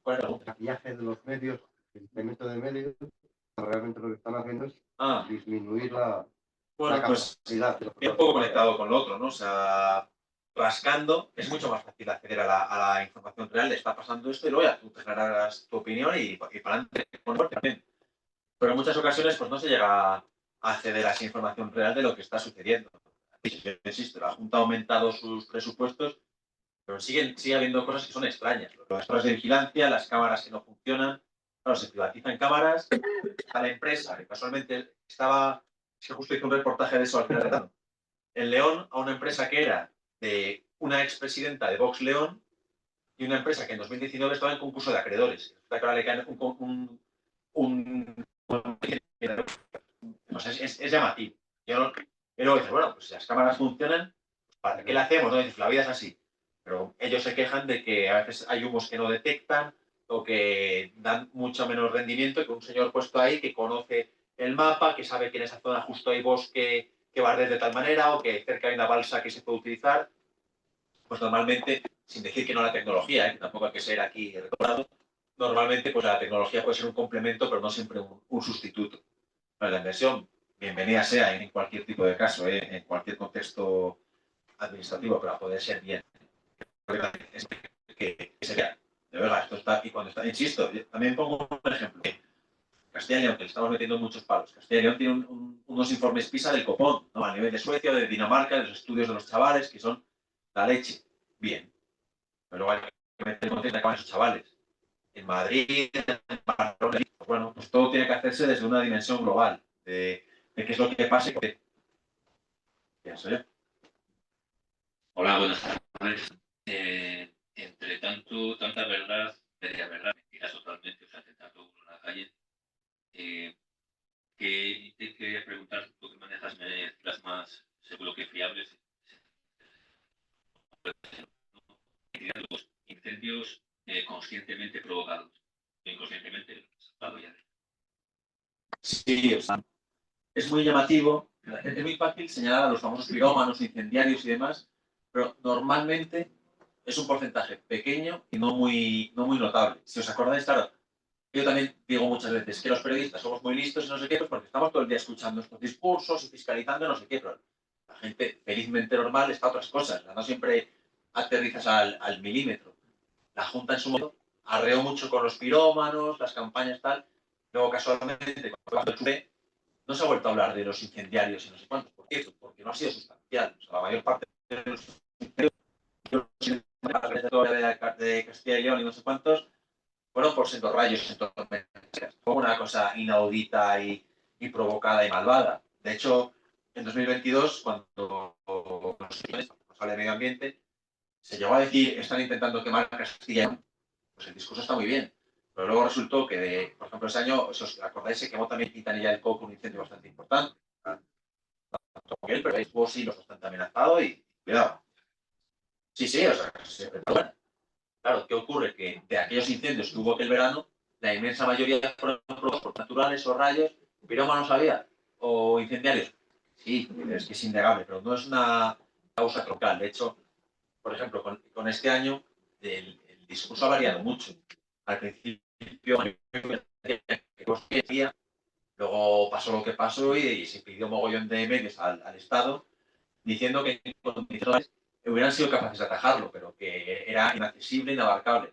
Speaker 2: ¿cuál es la pregunta?
Speaker 3: El viaje de los medios, el incremento de medios, realmente lo que están haciendo es disminuir la
Speaker 2: Bueno, pues
Speaker 3: capacidad de los
Speaker 2: un poco conectado con lo otro, ¿no? O sea, rascando es mucho más fácil acceder a la información real, le está pasando esto y luego ya tú te generarás tu opinión y para adelante. Pero en muchas ocasiones pues no se llega a acceder a esa información real de lo que está sucediendo. Insisto, la Junta ha aumentado sus presupuestos, pero sigue habiendo cosas que son extrañas. Las cosas de vigilancia, las cámaras que no funcionan. Claro, se privatizan cámaras a la empresa, que casualmente estaba, es que justo hice un reportaje de eso al final en León, a una empresa que era de una expresidenta de Vox León y una empresa que en 2019 estaba en concurso de acreedores. Que ahora le cae no sé, es llamativo. Y luego dices, bueno, pues si las cámaras funcionan, ¿para qué la hacemos? No dices, la vida es así. Pero ellos se quejan de que a veces hay humos que no detectan o que dan mucho menos rendimiento que un señor puesto ahí que conoce el mapa, que sabe que en esa zona justo hay bosque que barrer de tal manera o que cerca hay una balsa que se puede utilizar. Pues normalmente, sin decir que no la tecnología, que tampoco hay que ser aquí recordado, normalmente pues la tecnología puede ser un complemento, pero no siempre un sustituto. Bueno, la inversión, bienvenida sea en cualquier tipo de caso, en cualquier contexto administrativo, pero a poder ser bien. Es que sería, de verdad, esto está aquí cuando está. Insisto, también pongo un ejemplo. Castilla y León, que le estamos metiendo muchos palos. Castilla y León tiene unos informes PISA del copón, ¿no? A nivel de Suecia, de Dinamarca, de los estudios de los chavales, que son la leche. Bien. Pero luego hay que meter en contexto a esos chavales. En Madrid, en Barcelona, bueno, pues todo tiene que hacerse desde una dimensión global de qué es lo que pasa y por qué. Pienso yo.
Speaker 4: Hola, buenas tardes. Entre tanta verdad, media verdad, mentiras totalmente, o sea, tanto uno en la calle, que te quería preguntar, tú que manejas las más seguro que fiables, los incendios conscientemente provocados, inconscientemente, ya.
Speaker 2: Sí, o sea, es muy llamativo, es muy fácil señalar a los famosos pirómanos, incendiarios y demás, pero normalmente es un porcentaje pequeño y no muy notable. Si os acordáis, claro, yo también digo muchas veces que los periodistas somos muy listos y no sé qué, pues porque estamos todo el día escuchando estos discursos y fiscalizando no sé qué, pero la gente felizmente normal está a otras cosas, no siempre aterrizas al milímetro. La Junta en su momento arreó mucho con los pirómanos, las campañas tal, luego casualmente cuando no se ha vuelto a hablar de los incendiarios y no sé cuántos. ¿Por qué? Porque no ha sido sustancial. O sea, la mayor parte de los incendiarios de Castilla y León y no sé cuántos fueron por sendos rayos en tormentas. Fue una cosa inaudita y provocada y malvada. De hecho, en 2022, cuando nos sale de medio ambiente, se llegó a decir están intentando quemar Castilla y León. Pues el discurso está muy bien. Pero luego resultó que, por ejemplo, ese año, si os acordáis, se quemó también Quintanilla del Coco, un incendio bastante importante. Pero estuvo sí bastante amenazado y cuidado. Sí, sí, o sea, bueno. Claro, ¿qué ocurre? Que de aquellos incendios que hubo aquel verano, la inmensa mayoría fueron provocados por naturales o rayos, pirómanos había, o incendiarios. Sí, es que es innegable, pero no es una causa troncal. De hecho, por ejemplo, con este año, el discurso ha variado mucho. Al principio, luego pasó lo que pasó y se pidió mogollón de medios al Estado diciendo que en condiciones hubieran sido capaces de atajarlo, pero que era inaccesible, inabarcable.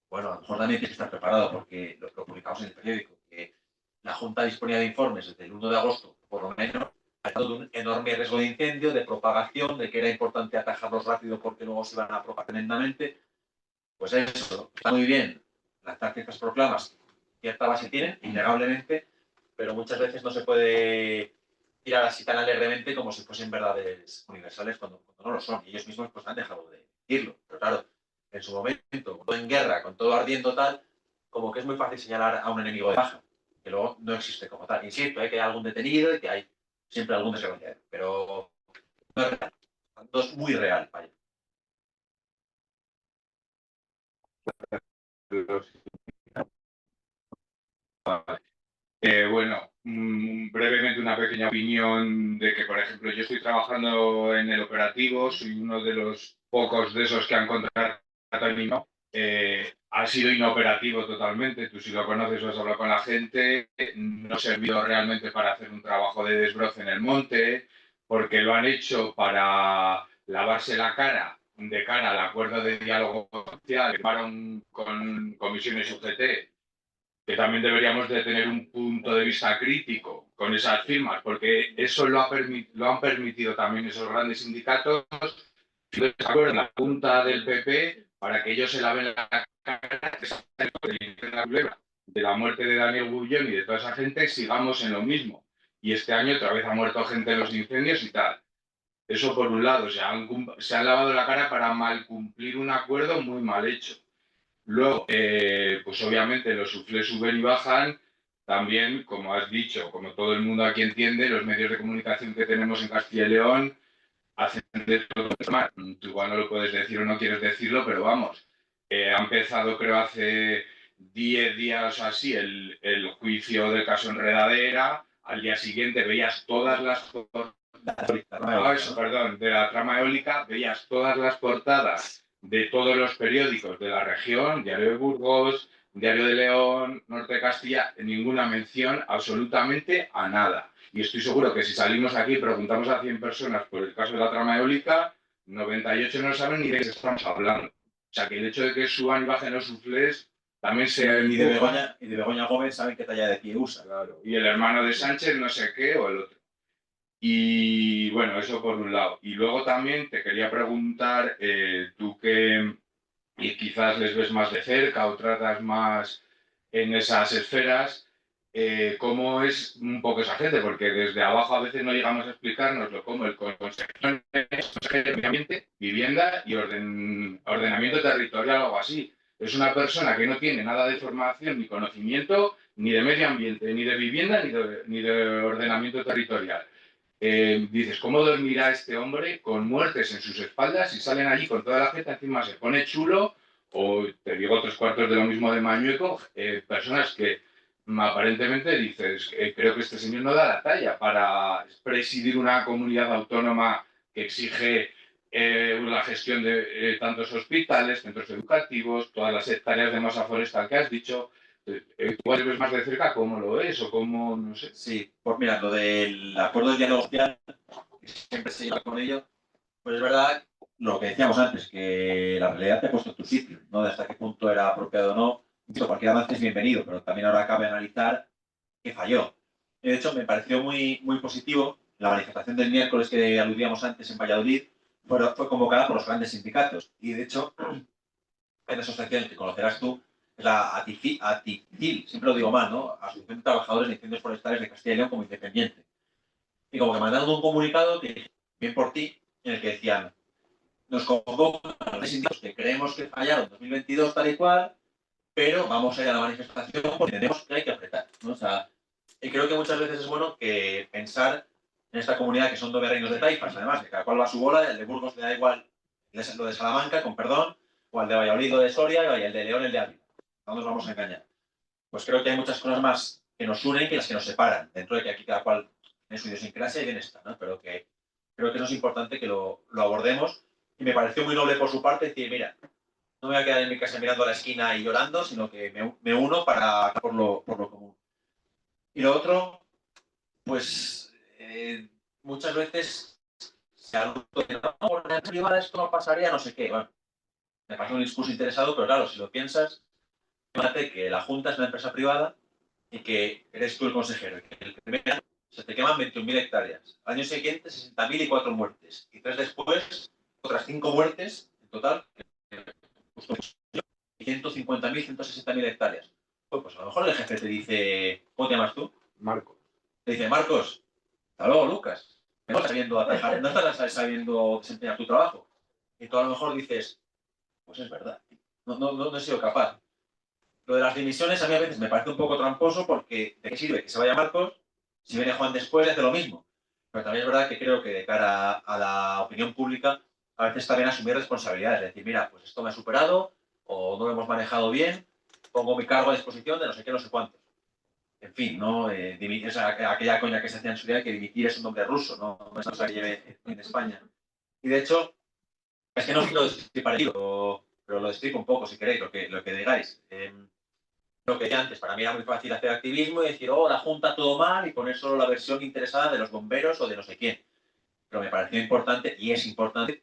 Speaker 2: Bueno, a lo mejor también tienes que estar preparado porque lo publicamos en el periódico, que la Junta disponía de informes desde el 1 de agosto, por lo menos, de un enorme riesgo de incendio, de propagación, de que era importante atajarlos rápido porque luego se iban a propagar tremendamente. Pues eso, está muy bien lanzar ciertas proclamas, cierta base tienen, innegablemente, pero muchas veces no se puede tirar así tan alegremente como si fuesen verdades universales cuando no lo son. Y ellos mismos pues han dejado de decirlo. Pero claro, en su momento, todo en guerra, con todo ardiendo tal, como que es muy fácil señalar a un enemigo de baja, que luego no existe como tal. Insisto, que hay algún detenido y que hay siempre algún desgraciado, pero no es real. No es muy real, vaya.
Speaker 5: Bueno, brevemente una pequeña opinión de que, por ejemplo, yo estoy trabajando en el operativo, soy uno de los pocos de esos que han contratado a mí, ¿no? Ha sido inoperativo totalmente, tú si lo conoces o has hablado con la gente, no ha servido realmente para hacer un trabajo de desbroce en el monte, porque lo han hecho para lavarse la cara de cara al acuerdo de diálogo social que firmaron con comisiones UGT, que también deberíamos de tener un punto de vista crítico con esas firmas, porque eso lo han permitido también esos grandes sindicatos, de acuerdo en la Junta del PP, para que ellos se laven la cara de la muerte de Daniel Gullón y de toda esa gente, sigamos en lo mismo. Y este año otra vez ha muerto gente en los incendios y tal. Eso por un lado, se han lavado la cara para mal cumplir un acuerdo muy mal hecho. Luego, pues obviamente los suflés suben y bajan. También, como has dicho, como todo el mundo aquí entiende, los medios de comunicación que tenemos en Castilla y León hacen de todo más. Tú igual no lo puedes decir o no quieres decirlo, pero vamos. Ha empezado, creo, hace 10 días o así el juicio del caso Enredadera. Al día siguiente veías todas las de la trama eólica, veías todas las portadas de todos los periódicos de la región, Diario de Burgos, Diario de León, Norte de Castilla, ninguna mención absolutamente a nada. Y estoy seguro que si salimos aquí y preguntamos a 100 personas por el caso de la trama eólica, 98 no saben ni de qué estamos hablando. O sea, que el hecho de que suban y bajen los suflés también se...
Speaker 2: Y de Begoña Gómez saben qué talla de pie usa.
Speaker 5: Claro. Y el hermano de Sánchez no sé qué o el otro. Y bueno, eso por un lado. Y luego también te quería preguntar, tú que y quizás les ves más de cerca o tratas más en esas esferas, cómo es un poco esa gente, porque desde abajo a veces no llegamos a explicárnoslo, como el consejero de Medio Ambiente, Vivienda y Ordenamiento Territorial o algo así. Es una persona que no tiene nada de formación ni conocimiento ni de medio ambiente, ni de vivienda, ni de ordenamiento territorial. Dices, ¿cómo dormirá este hombre con muertes en sus espaldas y salen allí con toda la gente encima se pone chulo? O te digo 3/4 de lo mismo de Mañueco, personas que aparentemente dices, creo que este señor no da la talla para presidir una comunidad autónoma que exige la gestión de tantos hospitales, centros educativos, todas las hectáreas de masa forestal que has dicho. ¿Cuál ves más de cerca? ¿Cómo lo es? O cómo, no sé.
Speaker 2: Sí, pues mira, lo del acuerdo de diálogo social, que siempre se lleva con ello, pues es verdad lo que decíamos antes, que la realidad te ha puesto en tu sitio, ¿no? De hasta qué punto era apropiado o no. Cualquier avance es bienvenido, pero también ahora cabe analizar qué falló. De hecho, me pareció muy positivo la manifestación del miércoles que aludíamos antes en Valladolid, fue convocada por los grandes sindicatos. Y de hecho, hay una asociación que conocerás tú, es la ATICIL, siempre lo digo mal, ¿no? Asociación de Trabajadores de Incendios Forestales de Castilla y León como independiente. Y como que mandaron un comunicado que, bien por ti, en el que decían, nos convocan a los sindicatos que creemos que fallaron en 2022 tal y cual, pero vamos a ir a la manifestación porque entendemos que hay que apretar, ¿no? O sea, y creo que muchas veces es bueno que pensar en esta comunidad que son 9 reinos de taifas, además, que cada cual va a su bola, el de Burgos le da igual lo de Salamanca, con perdón, o el de Valladolid lo de Soria, y el de León el de Ávila. No nos vamos a engañar. Pues creo que hay muchas cosas más que nos unen que las que nos separan, dentro de que aquí cada cual en su idiosincrasia y bien está, ¿no? Pero que creo que eso es importante que lo abordemos, y me pareció muy noble por su parte decir, mira, no me voy a quedar en mi casa mirando a la esquina y llorando, sino que me uno para por lo común. Y lo otro, pues muchas veces se habla de no, por la privada esto no pasaría, no sé qué. Bueno, me parece un discurso interesado, pero claro, si lo piensas, fíjate que la Junta es una empresa privada y que eres tú el consejero. Y que el primer año se te queman 21.000 hectáreas. Al año siguiente, 60.000 y 4 muertes. Y 3 después, otras 5 muertes en total. 150.000, 160.000 hectáreas. Pues a lo mejor el jefe te dice, ¿cómo te llamas tú?
Speaker 5: Marco.
Speaker 2: Te dice, Marcos, hasta luego, Lucas. No estás sabiendo atajar, no estás sabiendo desempeñar tu trabajo. Y tú a lo mejor dices, pues es verdad, no he sido capaz. Lo de las dimisiones a mí a veces me parece un poco tramposo porque ¿de qué sirve que se vaya Marcos si viene Juan después y hace lo mismo? Pero también es verdad que creo que de cara a la opinión pública a veces está bien asumir responsabilidades, decir, mira, pues esto me ha superado o no lo hemos manejado bien, pongo mi cargo a disposición de no sé qué, no sé cuántos. En fin, ¿no? O sea, aquella coña que se hacía en su día que dimitir es un nombre ruso, no es una cosa que lleve en España. Y de hecho, es que no os lo destripar, pero lo destripo un poco si queréis, lo que digáis. Lo que decía antes, para mí era muy fácil hacer activismo y decir, oh, la Junta todo mal y poner solo la versión interesada de los bomberos o de no sé quién. Pero me pareció importante, y es importante,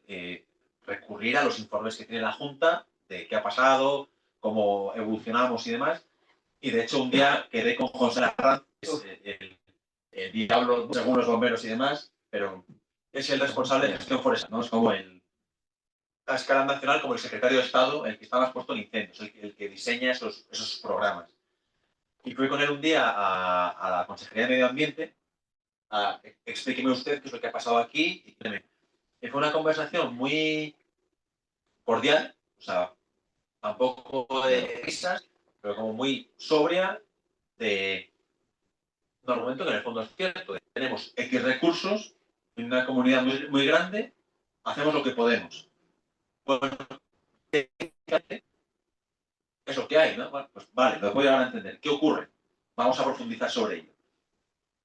Speaker 2: recurrir a los informes que tiene la Junta de qué ha pasado, cómo evolucionamos y demás. Y de hecho, un día quedé con José Arranz, el diablo según los bomberos y demás, pero es el responsable de gestión forestal, ¿no? Es como a escala nacional como el secretario de Estado, el que está más puesto en incendios, el que diseña esos programas. Y fui con él un día a la Consejería de Medio Ambiente, explíqueme usted qué es lo que ha pasado aquí. Y fue una conversación muy cordial, o sea, tampoco de risas, pero como muy sobria, de un argumento que en el fondo es cierto. Tenemos X recursos en una comunidad muy grande, hacemos lo que podemos. Bueno, es lo que hay, ¿no? Bueno, pues vale, lo puedo llegar a entender. ¿Qué ocurre? Vamos a profundizar sobre ello.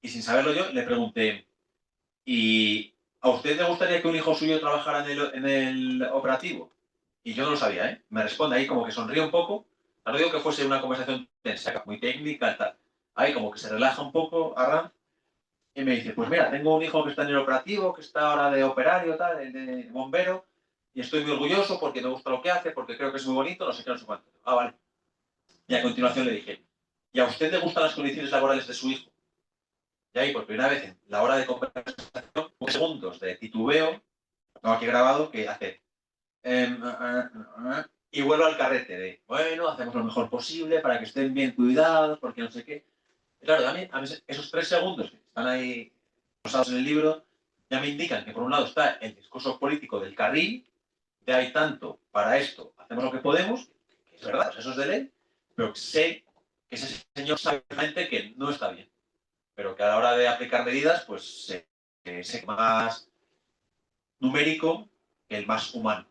Speaker 2: Y sin saberlo yo, le pregunté, ¿y a usted le gustaría que un hijo suyo trabajara en el operativo? Y yo no lo sabía, ¿eh? Me responde ahí como que sonríe un poco. No digo que fuese una conversación tensa, muy técnica, tal. Ahí como que se relaja un poco, Arranz, y me dice, pues mira, tengo un hijo que está en el operativo, que está ahora de operario, tal, de bombero, y estoy muy orgulloso porque me gusta lo que hace, porque creo que es muy bonito, no sé qué, no sé cuánto. Ah, vale. Y a continuación le dije, ¿y a usted le gustan las condiciones laborales de su hijo? Y ahí, por primera vez, en la hora de conversación, segundos de titubeo, tengo aquí grabado, que hace... y vuelvo al carrete de, bueno, hacemos lo mejor posible para que estén bien cuidados, porque no sé qué. Y claro, a mí esos 3 segundos que están ahí posados en el libro, ya me indican que por un lado está el discurso político del carril, de hay tanto para esto, hacemos lo que podemos, que es verdad, eso es de ley, pero sé que ese señor sabe realmente que no está bien, pero que a la hora de aplicar medidas, pues sé más numérico que el más humano.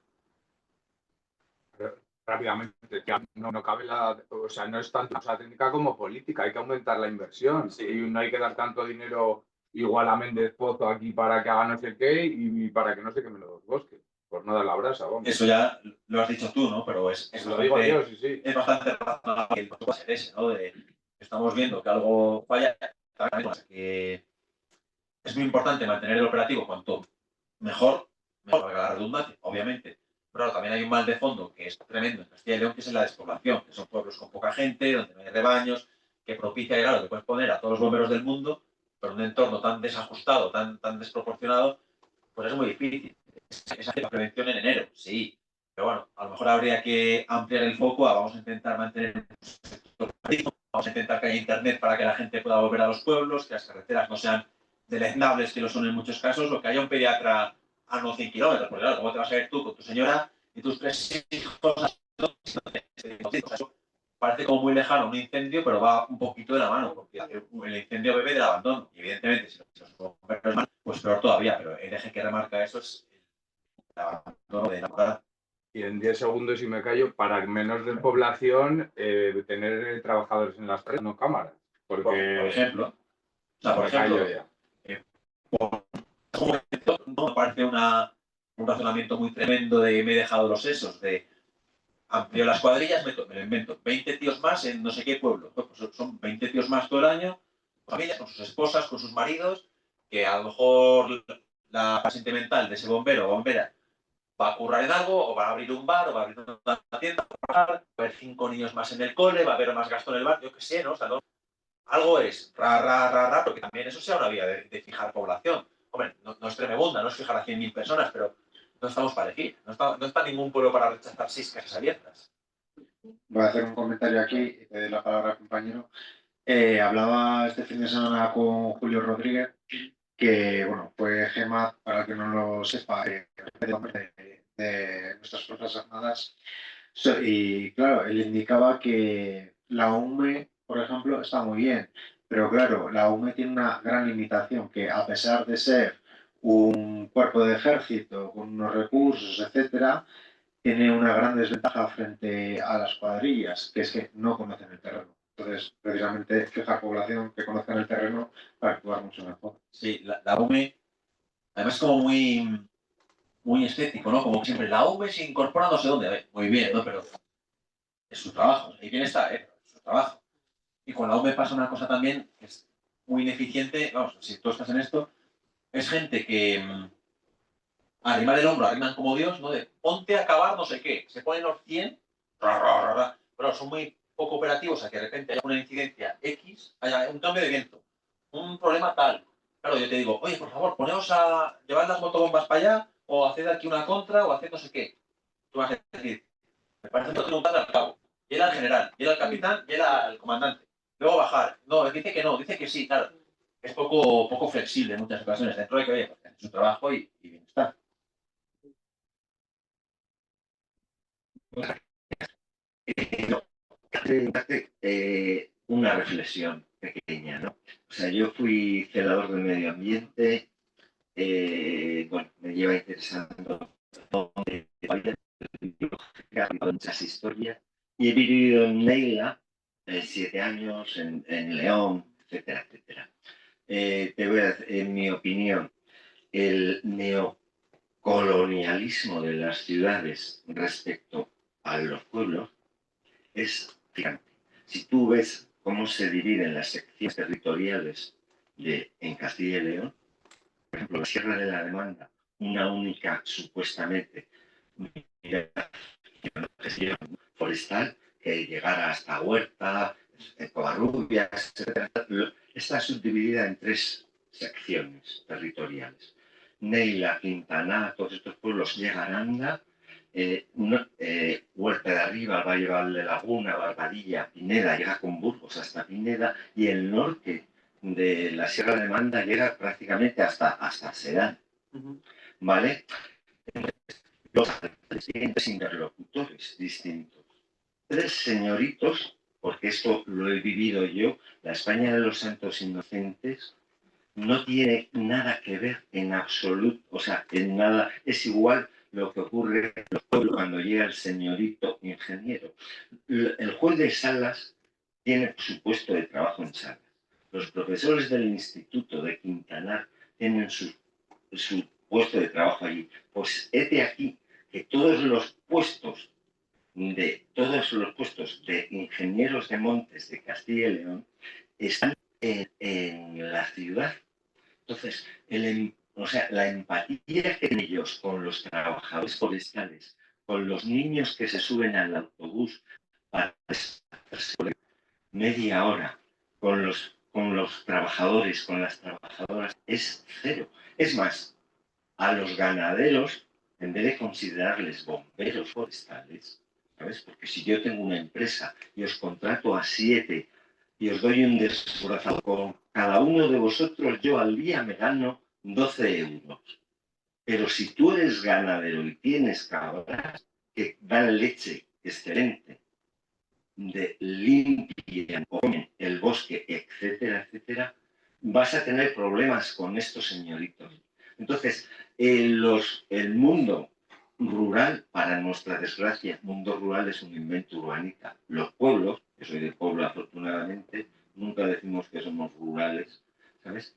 Speaker 5: Rápidamente, que no cabe o sea, no es tanto cosa técnica como política, hay que aumentar la inversión, sí. Y no hay que dar tanto dinero igual a Méndez Pozo aquí para que haga no sé qué y para que no se quemen los bosques, por no dar la brasa, vamos.
Speaker 2: Eso ya lo has dicho tú, ¿no? Pero es
Speaker 5: lo digo yo, sí, sí.
Speaker 2: Es bastante razonable que el va a ser ese, ¿no? Estamos viendo que algo falla, que es muy importante mantener el operativo cuanto mejor, valga la redundancia, obviamente. Pero claro, también hay un mal de fondo que es tremendo en Castilla y León, que es la despoblación, que son pueblos con poca gente, donde no hay rebaños, que propicia, claro, que puedes poner a todos los bomberos del mundo, pero en un entorno tan desajustado, tan desproporcionado, pues es muy difícil. Esa prevención en enero, sí. Pero bueno, a lo mejor habría que ampliar el foco a vamos a intentar mantener vamos a intentar que haya internet para que la gente pueda volver a los pueblos, que las carreteras no sean deleznables, que lo son en muchos casos, o que haya un pediatra a no 100 kilómetros, porque claro, ¿cómo te vas a ir tú con tu señora y tus 3 hijos? Parece como muy lejano un incendio, pero va un poquito de la mano, porque el incendio bebe del abandono. Y evidentemente, si los bomberos mal, pues peor todavía, pero el eje que remarca eso es el abandono de la morada.
Speaker 5: Y en 10 segundos, y me callo, para menos despoblación, tener trabajadores en las redes, no cámaras. Porque,
Speaker 2: por ejemplo, o sea, por ejemplo, no me parece un razonamiento muy tremendo de me he dejado los sesos, de amplio las cuadrillas, me lo invento, 20 tíos más en no sé qué pueblo. Pues son 20 tíos más todo el año, con familias, con sus esposas, con sus maridos, que a lo mejor la sentimental de ese bombero o bombera va a currar en algo, o va a abrir un bar, o va a abrir una tienda, va a haber 5 niños más en el cole, va a haber más gasto en el bar, yo qué sé, ¿no? O sea, ¿no? Algo es porque también eso sea una vía de fijar población. Hombre, no es tremenda, no es fijar a 100.000 personas, pero no estamos para elegir. No está ningún pueblo para rechazar 6 casas abiertas.
Speaker 1: Voy a hacer un comentario aquí y te doy la palabra al compañero. Hablaba este fin de semana con Julio Rodríguez, que bueno, fue GEMA, para el que no lo sepa, de nuestras Fuerzas Armadas. Y claro, él indicaba que la UME, por ejemplo, está muy bien, pero claro, la UME tiene una gran limitación, que a pesar de ser un cuerpo de ejército con unos recursos, etcétera, tiene una gran desventaja frente a las cuadrillas, que es que no conocen el terreno. Entonces, precisamente, fijar población que conozcan el terreno para actuar mucho mejor.
Speaker 2: Sí, la UME, además como muy estético, ¿no? Como que siempre la UME se incorpora no sé dónde. A ver, muy bien, ¿no? Pero es su trabajo. Y bien está, ¿eh? Es su trabajo. Y con la UME pasa una cosa también que es muy ineficiente. Vamos, si tú estás en esto, es gente que arrimar el hombro, arriman como Dios, ¿no? De ponte a acabar no sé qué. Se ponen los 100, pero son muy poco operativos a que de repente haya una incidencia X, haya un cambio de viento, un problema tal. Claro, yo te digo, oye, por favor, poneos a llevar las motobombas para allá, o haced aquí una contra, o haced no sé qué. Tú vas a decir, me parece que preguntarle al cabo. Y él al general, y él al capitán, y él al comandante. Luego bajar. No, dice que no, dice que sí, claro. Es poco flexible en muchas ocasiones, dentro de que, oye, pues, es su trabajo y bien está.
Speaker 3: Una reflexión pequeña, ¿no? O sea, yo fui celador del medio ambiente, bueno, me lleva interesando muchas historias y he vivido en Neila 7 años, en León, etcétera, etcétera. Te voy a decir, en mi opinión, el neocolonialismo de las ciudades respecto a los pueblos es gigante. Si tú ves cómo se dividen las secciones territoriales en Castilla y León, por ejemplo, la Sierra de la Demanda, una única, supuestamente, gestión forestal que llegara hasta Huerta, Covarrubias, etc. Está subdividida en 3 secciones territoriales. Neila, Quintana, todos estos pueblos llegan a Anda, Huerta de Arriba, Valle de Laguna, Barbadilla, Pineda, llega con Burgos hasta Pineda, y el norte de la Sierra de Manda llega prácticamente hasta Sedán. ¿Vale? Los siguientes interlocutores distintos. 3 señoritos, porque esto lo he vivido yo, la España de los Santos Inocentes no tiene nada que ver en absoluto, o sea, en nada, es igual lo que ocurre en los pueblos cuando llega el señorito ingeniero. El juez de Salas tiene su puesto de trabajo en Salas. Los profesores del Instituto de Quintanar tienen su puesto de trabajo allí. Pues hete aquí que todos los puestos de ingenieros de montes de Castilla y León están en la ciudad. Entonces, la empatía que tienen ellos con los trabajadores forestales, con los niños que se suben al autobús para media hora, con los trabajadores, con las trabajadoras, es cero. Es más, a los ganaderos, en vez de considerarles bomberos forestales, ¿sabes? Porque si yo tengo una empresa y os contrato a 7 y os doy un desforazado con cada uno de vosotros, yo al día me gano 12 euros. Pero si tú eres ganadero y tienes cabras que dan leche excelente, de limpian el bosque, etcétera, etcétera, vas a tener problemas con estos señoritos. Entonces, el mundo rural, para nuestra desgracia, el mundo rural es un invento urbanita. Los pueblos, que soy de pueblo afortunadamente, nunca decimos que somos rurales, ¿sabes?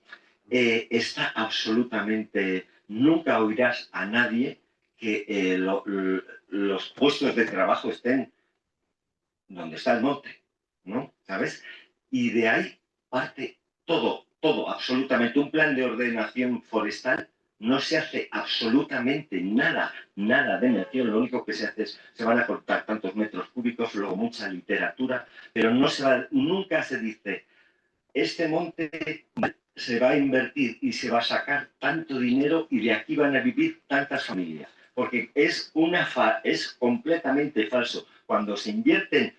Speaker 3: Está absolutamente, nunca oirás a nadie que los puestos de trabajo estén donde está el monte, ¿no? ¿Sabes? Y de ahí parte todo, absolutamente. Un plan de ordenación forestal no se hace absolutamente nada de mención. Lo único que se hace es, se van a cortar tantos metros cúbicos, luego mucha literatura, pero nunca se dice, este monte se va a invertir y se va a sacar tanto dinero y de aquí van a vivir tantas familias. Porque es completamente falso. Cuando se invierten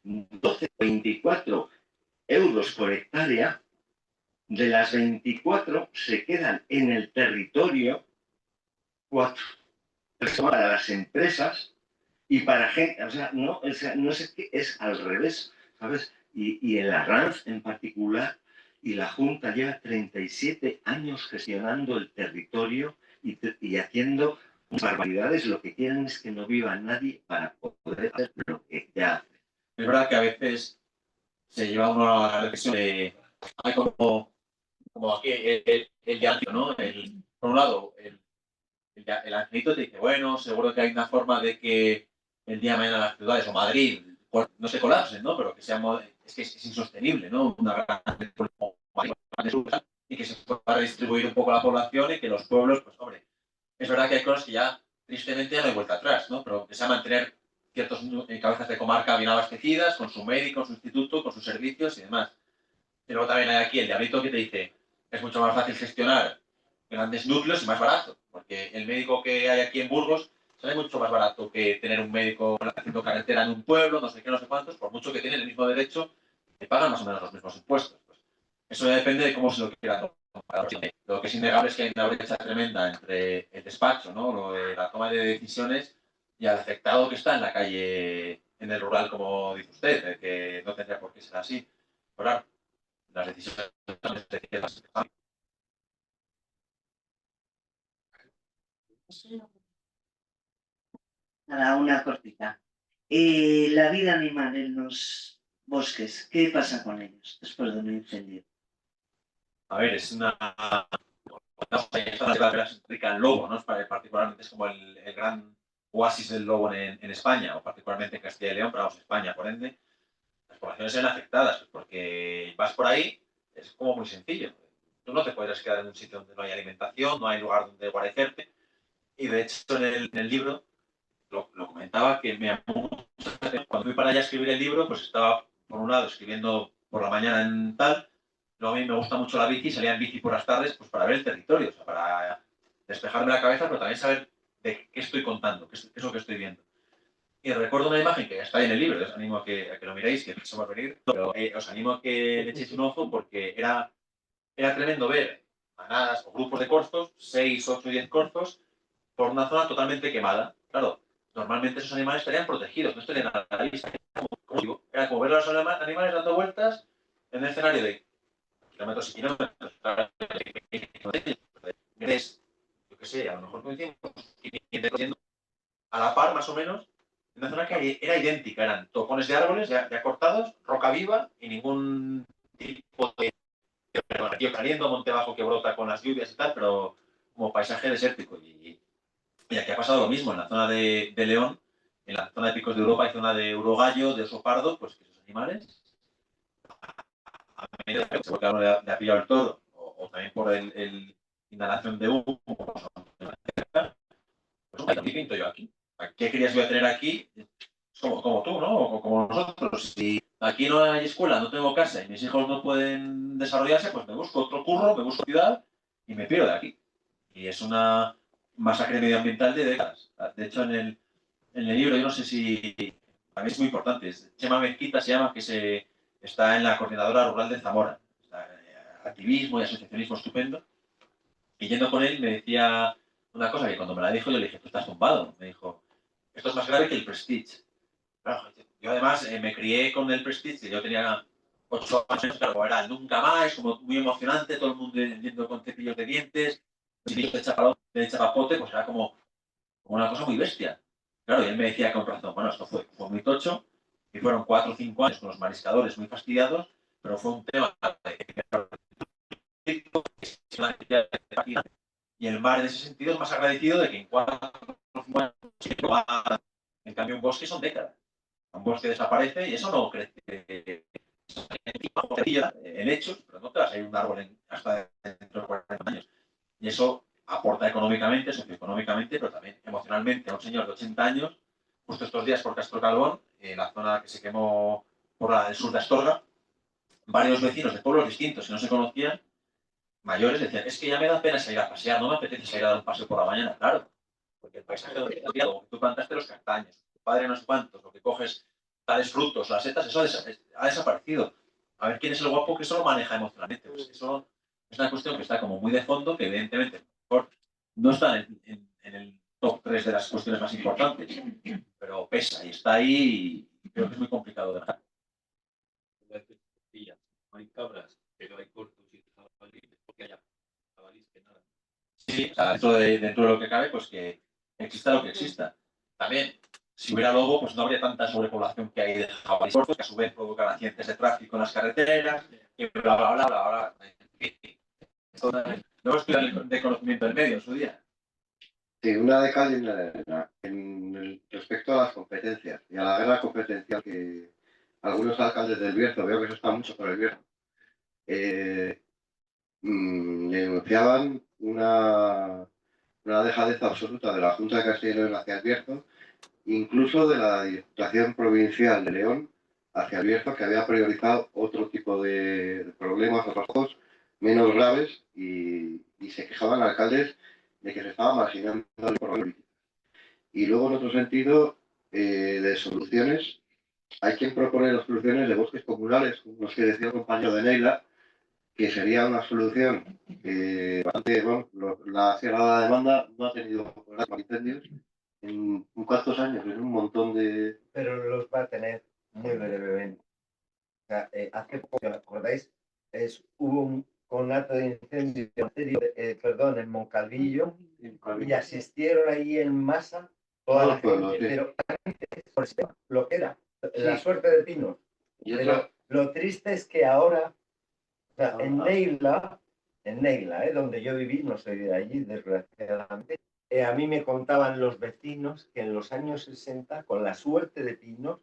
Speaker 3: 12, 24
Speaker 6: euros por hectárea, de las 24 se quedan en el territorio 4 para las empresas y para gente, no sé qué, es al revés, ¿sabes? Y el Arranz en particular y la Junta lleva 37 años gestionando el territorio y haciendo barbaridades. Lo que quieren es que no viva nadie para poder hacer lo que ya hace.
Speaker 2: Es verdad que a veces se lleva uno a la reflexión de, hay como aquí el diálogo, ¿no? Por un lado, el angelito te dice, bueno, seguro que hay una forma de que el día de mañana las ciudades o Madrid no se colapsen, ¿no? Pero que seamos, es que es insostenible, ¿no? Una gran y que se pueda redistribuir un poco la población y que los pueblos, pues hombre, es verdad que hay cosas que ya, tristemente, ya no hay vuelta atrás, ¿no? Pero que sea mantener ciertos cabezas de comarca bien abastecidas, con su médico, con su instituto, con sus servicios y demás. Y luego también hay aquí el diablito que te dice, es mucho más fácil gestionar grandes núcleos y más barato, porque el médico que hay aquí en Burgos sale mucho más barato que tener un médico haciendo carretera en un pueblo, no sé qué, no sé cuántos, por mucho que tienen el mismo derecho, te pagan más o menos los mismos impuestos. Pues eso ya depende de cómo se lo quiera tomar. Lo que es innegable es que hay una brecha tremenda entre el despacho, ¿no? Lo de la toma de decisiones y al afectado que está en la calle, en el rural, como dice usted, que no tendría por qué ser así. Pero claro, las decisiones
Speaker 7: Nada, una cortita. La vida animal en los bosques, ¿qué pasa con ellos después de un incendio?
Speaker 2: A ver, es una rica en lobo, ¿no? Particularmente es como el gran oasis del lobo en España, o particularmente en Castilla y León, pero vamos, España, por ende, las poblaciones se ven afectadas, porque vas por ahí, es como muy sencillo. Tú no te podrás quedar en un sitio donde no hay alimentación, no hay lugar donde guarecerte, y de hecho en el libro lo comentaba que me llamó mucho la atención. Cuando fui para allá a escribir el libro, pues estaba, por un lado, escribiendo por la mañana en tal, luego a mí me gusta mucho la bici, salía en bici por las tardes, pues para ver el territorio, o sea, para despejarme la cabeza, pero también saber de qué estoy contando, qué es lo que estoy viendo. Y recuerdo una imagen que está ahí en el libro, os animo a que lo miréis, que eso va a venir, pero os animo a que le echéis un ojo porque era tremendo ver manadas o grupos de corzos, 6, 8, 10 corzos, por una zona totalmente quemada. Claro, normalmente esos animales estarían protegidos, no estarían a la vista. Como digo, era como ver a los animales dando vueltas en el escenario de kilómetros y kilómetros. Yo qué sé, a lo mejor coincidimos a la par, más o menos, en una zona que era idéntica. Eran topones de árboles ya cortados, roca viva y ningún tipo de tío caliendo, monte bajo que brota con las lluvias y tal, pero como paisaje desértico. Y aquí ha pasado lo mismo, en la zona de León, en la zona de picos de Europa, hay zona de urogallo, de oso pardo, pues que esos animales, porque le ha pillado el toro, o también por el inhalación de humo, pues ¿qué pinto yo aquí? ¿Qué querías yo tener aquí? Como tú, ¿no? O como nosotros. Si aquí no hay escuela, no tengo casa y mis hijos no pueden desarrollarse, pues me busco otro curro, me busco ciudad y me pierdo de aquí. Y es una masacre medioambiental de décadas. De hecho, en el libro, yo no sé si, a mí es muy importante, Chema Mezquita se llama, está en la Coordinadora Rural de Zamora. Activismo y asociacionismo estupendo. Y yendo con él me decía una cosa que cuando me la dijo yo le dije, tú estás tumbado. Me dijo, esto es más grave que el Prestige. Claro, yo además me crié con el Prestige, yo tenía 8 años, claro, era nunca más, como muy emocionante, todo el mundo yendo con cepillos de dientes, de chapapote, pues era como una cosa muy bestia. Claro, y él me decía con razón, bueno, esto fue muy tocho, y fueron 4 o 5 años con los mariscadores muy fastidiados, pero fue un tema y el mar en ese sentido es más agradecido de que en 4 o 5 años, en cambio un bosque son décadas. Un bosque desaparece y eso no crece en hechos, pero no te vas a ir un árbol hasta dentro de 40 años. Y eso aporta económicamente, socioeconómicamente, pero también emocionalmente a un señor de 80 años, justo estos días por Castro Calvón, en la zona que se quemó por el sur de Astorga, varios vecinos de pueblos distintos que no se conocían, mayores, decían, es que ya me da pena salir a pasear, no me apetece salir a dar un paseo por la mañana, claro, porque el paisaje donde tú plantaste los castaños, tu padre no sé cuántos, lo que coges tales frutos, las setas, eso ha desaparecido. a ver quién es el guapo que eso lo maneja emocionalmente. Pues eso es una cuestión que está como muy de fondo, que evidentemente mejor no está en el top 3 de las cuestiones más importantes, pero pesa y está ahí y creo que es muy complicado de dejar.
Speaker 4: No hay cabras, pero hay cortos y jabalíes, porque haya jabalíes que nada.
Speaker 2: Sí, o sea, dentro de lo que cabe, pues que exista lo que exista. También, si hubiera lobo, pues no habría tanta sobrepoblación que hay de jabalíes cortos, que a su vez provocan accidentes de tráfico en las carreteras, y bla, bla, bla, bla, bla. Luego estudiar de conocimiento del medio en su día.
Speaker 3: Sí, una de cal y una de arena. Respecto a las competencias y a la guerra competencial que algunos alcaldes del Bierzo, veo que eso está mucho por el Bierzo, denunciaban una dejadez absoluta de la Junta de Castilla y León hacia el Bierzo, incluso de la Diputación Provincial de León hacia el Bierzo, que había priorizado otro tipo de problemas, otros cosas menos graves, y se quejaban alcaldes de que se estaba marginando el problema. Y luego, en otro sentido, de soluciones, hay quien propone las soluciones de bosques comunales, como los que decía el compañero de Neila, que sería una solución bastante, bueno, la Sierra de la Demanda no ha tenido problemas con incendios en cuántos años, en un montón de...
Speaker 8: Pero los va a tener muy brevemente. O sea, hace poco, ¿os acordáis? Hubo un conato de incendio en Moncalvillo, y asistieron ahí en masa toda la gente, pero por lo que era, la suerte de Pinos. Pero lo triste es que ahora, o sea, en Neila, donde yo viví, no soy de allí, desgraciadamente, a mí me contaban los vecinos que en los años 60, con la suerte de Pinos,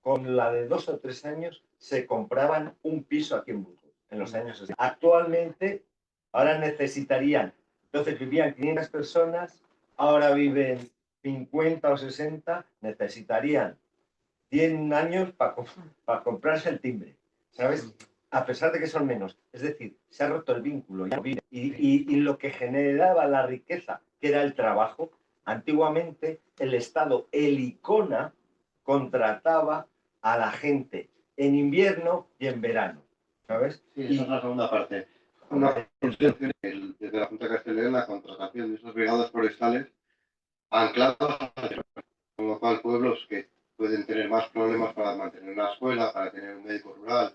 Speaker 8: con la de 2 o 3 años, se compraban un piso aquí en Burgos, en los años 60. Actualmente, ahora necesitarían, entonces vivían 500 personas, ahora viven 50 o 60, necesitarían 100 años para comprarse el timbre, ¿sabes? A pesar de que son menos. Es decir, se ha roto el vínculo. Y lo que generaba la riqueza, que era el trabajo, antiguamente el Estado, el ICONA, contrataba a la gente en invierno y en verano, ¿sabes?
Speaker 3: Sí, esa es la segunda parte. Una desde la Junta de Castilla y León, la contratación de esas brigadas forestales ancladas, con lo cual pueblos que pueden tener más problemas para mantener una escuela, para tener un médico rural,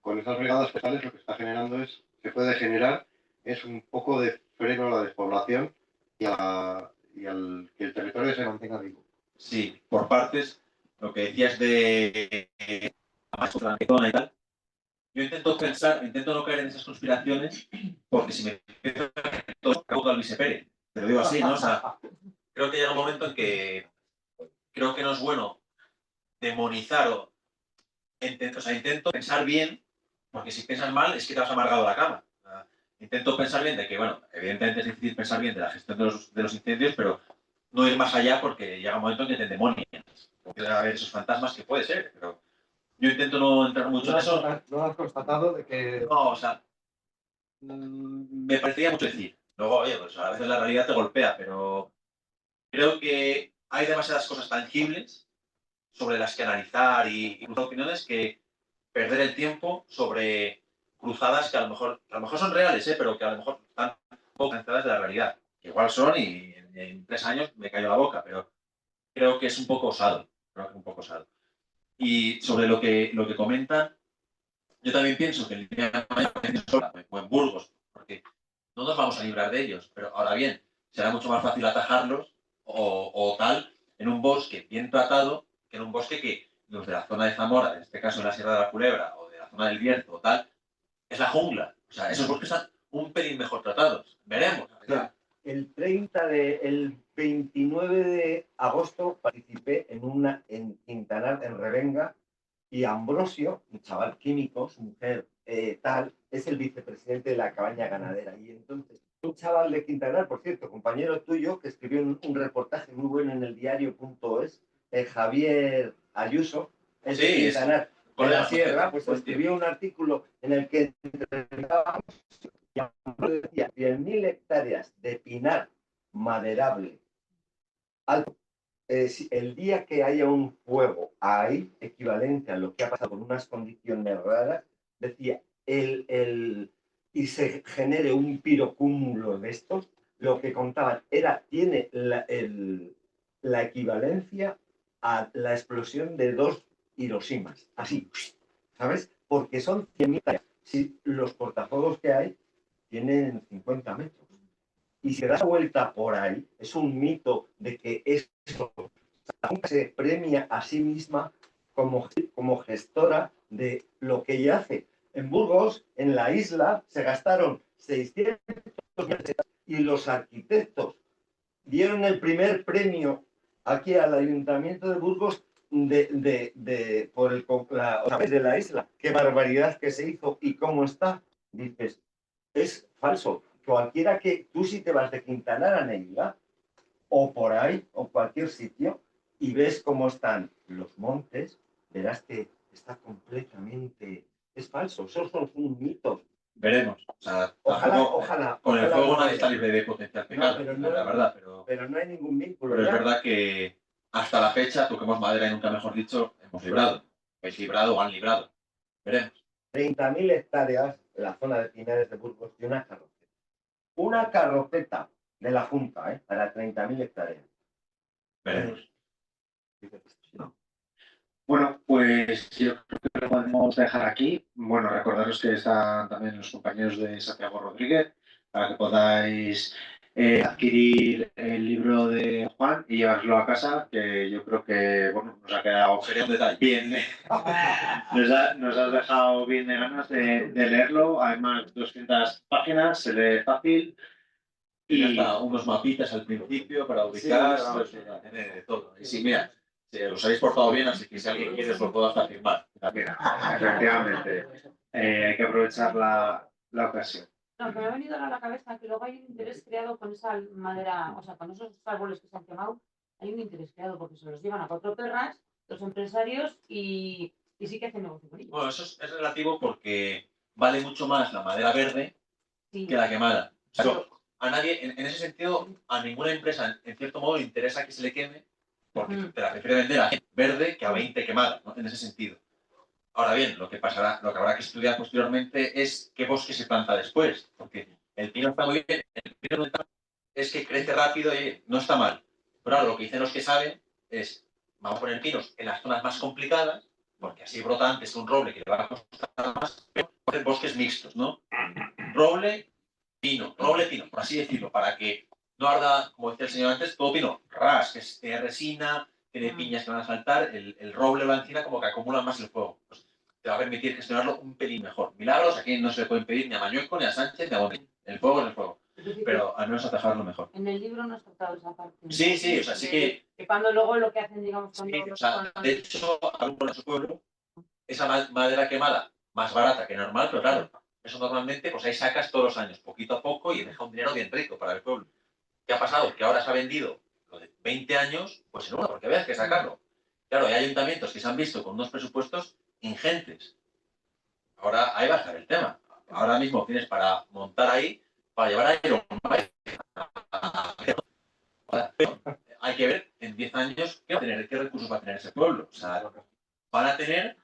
Speaker 3: con esas brigadas forestales lo que está generando se puede generar es un poco de freno a la despoblación y al que el territorio se mantenga vivo.
Speaker 2: Sí, por partes, lo que decías de y tal, yo intento no caer en esas conspiraciones, porque si me empiezo a caer todo caudo al Luis Pérez, te lo digo así, ¿no? O sea, creo que llega un momento en que creo que no es bueno demonizar intento pensar bien, porque si piensas mal es que te has amargado la cama. O sea, intento pensar bien de que, bueno, evidentemente es difícil pensar bien de la gestión de los incendios, pero no ir más allá porque llega un momento en que te endemonias. Puede haber esos fantasmas que puede ser, pero yo intento no entrar mucho en eso.
Speaker 8: ¿No has constatado de que
Speaker 2: No, o sea, me parecería mucho decir. Luego, oye, pues a veces la realidad te golpea, pero creo que hay demasiadas cosas tangibles sobre las que analizar y opiniones que perder el tiempo sobre cruzadas que a lo mejor son reales, pero que a lo mejor están poco conectadas de la realidad. Que igual son y en 3 años me cayó la boca, pero creo que es un poco osado. Creo que es un poco osado. Y sobre lo que comentan, yo también pienso que el día de mañana o en Burgos, porque no nos vamos a librar de ellos, pero ahora bien, será mucho más fácil atajarlos o tal en un bosque bien tratado que en un bosque que los de la zona de Zamora, en este caso en la Sierra de la Culebra o de la zona del Bierzo o tal, es la jungla. O sea, esos bosques están un pelín mejor tratados. Veremos. O sea,
Speaker 8: el 29 de agosto participé en Quintanar, en Revenga, y Ambrosio, un chaval químico, su mujer tal, es el vicepresidente de la cabaña ganadera. Y entonces, un chaval de Quintanar, por cierto, compañero tuyo, que escribió un reportaje muy bueno en el diario.es, Javier Ayuso, es de Quintanar, de la Sierra, pues escribió un artículo en el que entrevistábamos y decía 100.000 hectáreas de pinar maderable alto. El día que haya un fuego ahí, equivalente a lo que ha pasado con unas condiciones raras, decía, y se genere un pirocúmulo de estos, lo que contaban tiene la equivalencia a la explosión de 2 Hiroshimas, así, ¿sabes? Porque son 100.000 tareas. Si los cortafuegos que hay tienen 50 metros. Y si das vuelta por ahí, es un mito de que eso se premia a sí misma como gestora de lo que ella hace. En Burgos, en la isla, se gastaron 600 millones y los arquitectos dieron el primer premio aquí al Ayuntamiento de Burgos de la isla. Qué barbaridad que se hizo y cómo está. Dices, es falso. Cualquiera que tú si te vas de Quintanar a Neila o por ahí o cualquier sitio y ves cómo están los montes, verás que está completamente... Es falso, esos son un mito.
Speaker 2: Veremos. O sea,
Speaker 8: Ojalá.
Speaker 2: Con el fuego
Speaker 8: no
Speaker 2: nadie está libre de potencial pecado, la verdad.
Speaker 8: Pero no hay ningún vínculo.
Speaker 2: Pero es verdad que hasta la fecha, toquemos madera y nunca mejor dicho, hemos librado. Habéis librado o han librado. Veremos.
Speaker 8: 30.000 hectáreas en la zona de Pinares de Burgos y una carroceta. Una carroceta de la Junta, para 30.000 hectáreas.
Speaker 2: Veremos.
Speaker 1: Bueno, pues yo creo que lo podemos dejar aquí. Bueno, recordaros que están también los compañeros de Santiago Rodríguez para que podáis adquirir el libro de Juan y llevarlo a casa, que yo creo que bueno, nos ha quedado bien. Nos has dejado bien de ganas de leerlo. Además, 200 páginas, se lee fácil.
Speaker 2: Y hasta unos mapitas al principio para ubicar,
Speaker 1: Sí,
Speaker 2: tiene de todo. Y sí, mira, os habéis portado bien, así que si alguien quiere os lo puedo hasta firmar.
Speaker 1: Mira, efectivamente, hay que aprovechar la ocasión.
Speaker 9: No, que me ha venido ahora a la cabeza que luego hay un interés creado con esa madera, o sea, con esos árboles que se han quemado, hay un interés creado porque se los llevan a 4 perras los empresarios y sí que hacen negocio con ellos.
Speaker 2: Bueno, eso es relativo porque vale mucho más la madera verde
Speaker 9: Sí.
Speaker 2: que la quemada. O sea, a nadie, en ese sentido, a ninguna empresa, en cierto modo, le interesa que se le queme porque te la prefiere vender a verde que a 20 quemadas, ¿no? En ese sentido. Ahora bien, lo que habrá que estudiar posteriormente es qué bosque se planta después, porque el pino está muy bien, el pino es que crece rápido y no está mal. Pero ahora lo que dicen los que saben es, vamos a poner pinos en las zonas más complicadas, porque así brota antes que un roble que le va a costar más, pero hacer bosques mixtos, ¿no? Roble, pino, por así decirlo, para que no arda, como decía el señor antes, todo pino ras, que tiene resina, tiene piñas que van a saltar, el roble o la encina como que acumula más el fuego. Pues te va a permitir gestionarlo un pelín mejor. Milagros aquí no se le pueden pedir ni a Mañueco, ni a Sánchez, ni a Gómez. El fuego es el fuego. Pero al menos atajarlo mejor.
Speaker 9: En el libro no has tratado esa parte.
Speaker 2: Sí, o sea, sí que...
Speaker 9: Que cuando luego lo que hacen, digamos, cuando...
Speaker 2: Sí, o sea, de hecho, en su pueblo, esa madera quemada, más barata que normal, pero claro, eso normalmente, pues ahí sacas todos los años, poquito a poco, y deja un dinero bien rico para el pueblo. ¿Qué ha pasado? Que ahora se ha vendido lo de 20 años, pues en uno, porque veas que sacarlo. Claro, hay ayuntamientos que se han visto con unos presupuestos ingentes. Ahora ahí va a estar el tema. Ahora mismo tienes para montar ahí, para llevar a Iron hay que ver en 10 años qué recursos va a tener ese pueblo. O sea, van a tener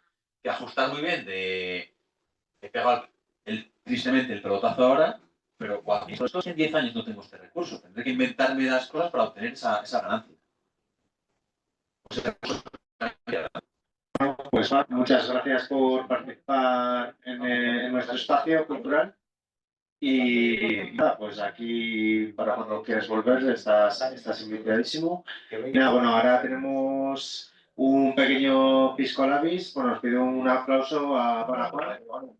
Speaker 2: que ajustar muy bien de pegar tristemente el pelotazo ahora, pero cuando en 10 años no tengo este recurso, tendré que inventarme las cosas para obtener esa ganancia.
Speaker 1: Pues muchas gracias por participar en nuestro espacio cultural. Y nada, pues aquí para cuando quieras volver estás invitadísimo. Y nada, bueno, ahora tenemos un pequeño pisco labis. Bueno, os pido un aplauso para Juan.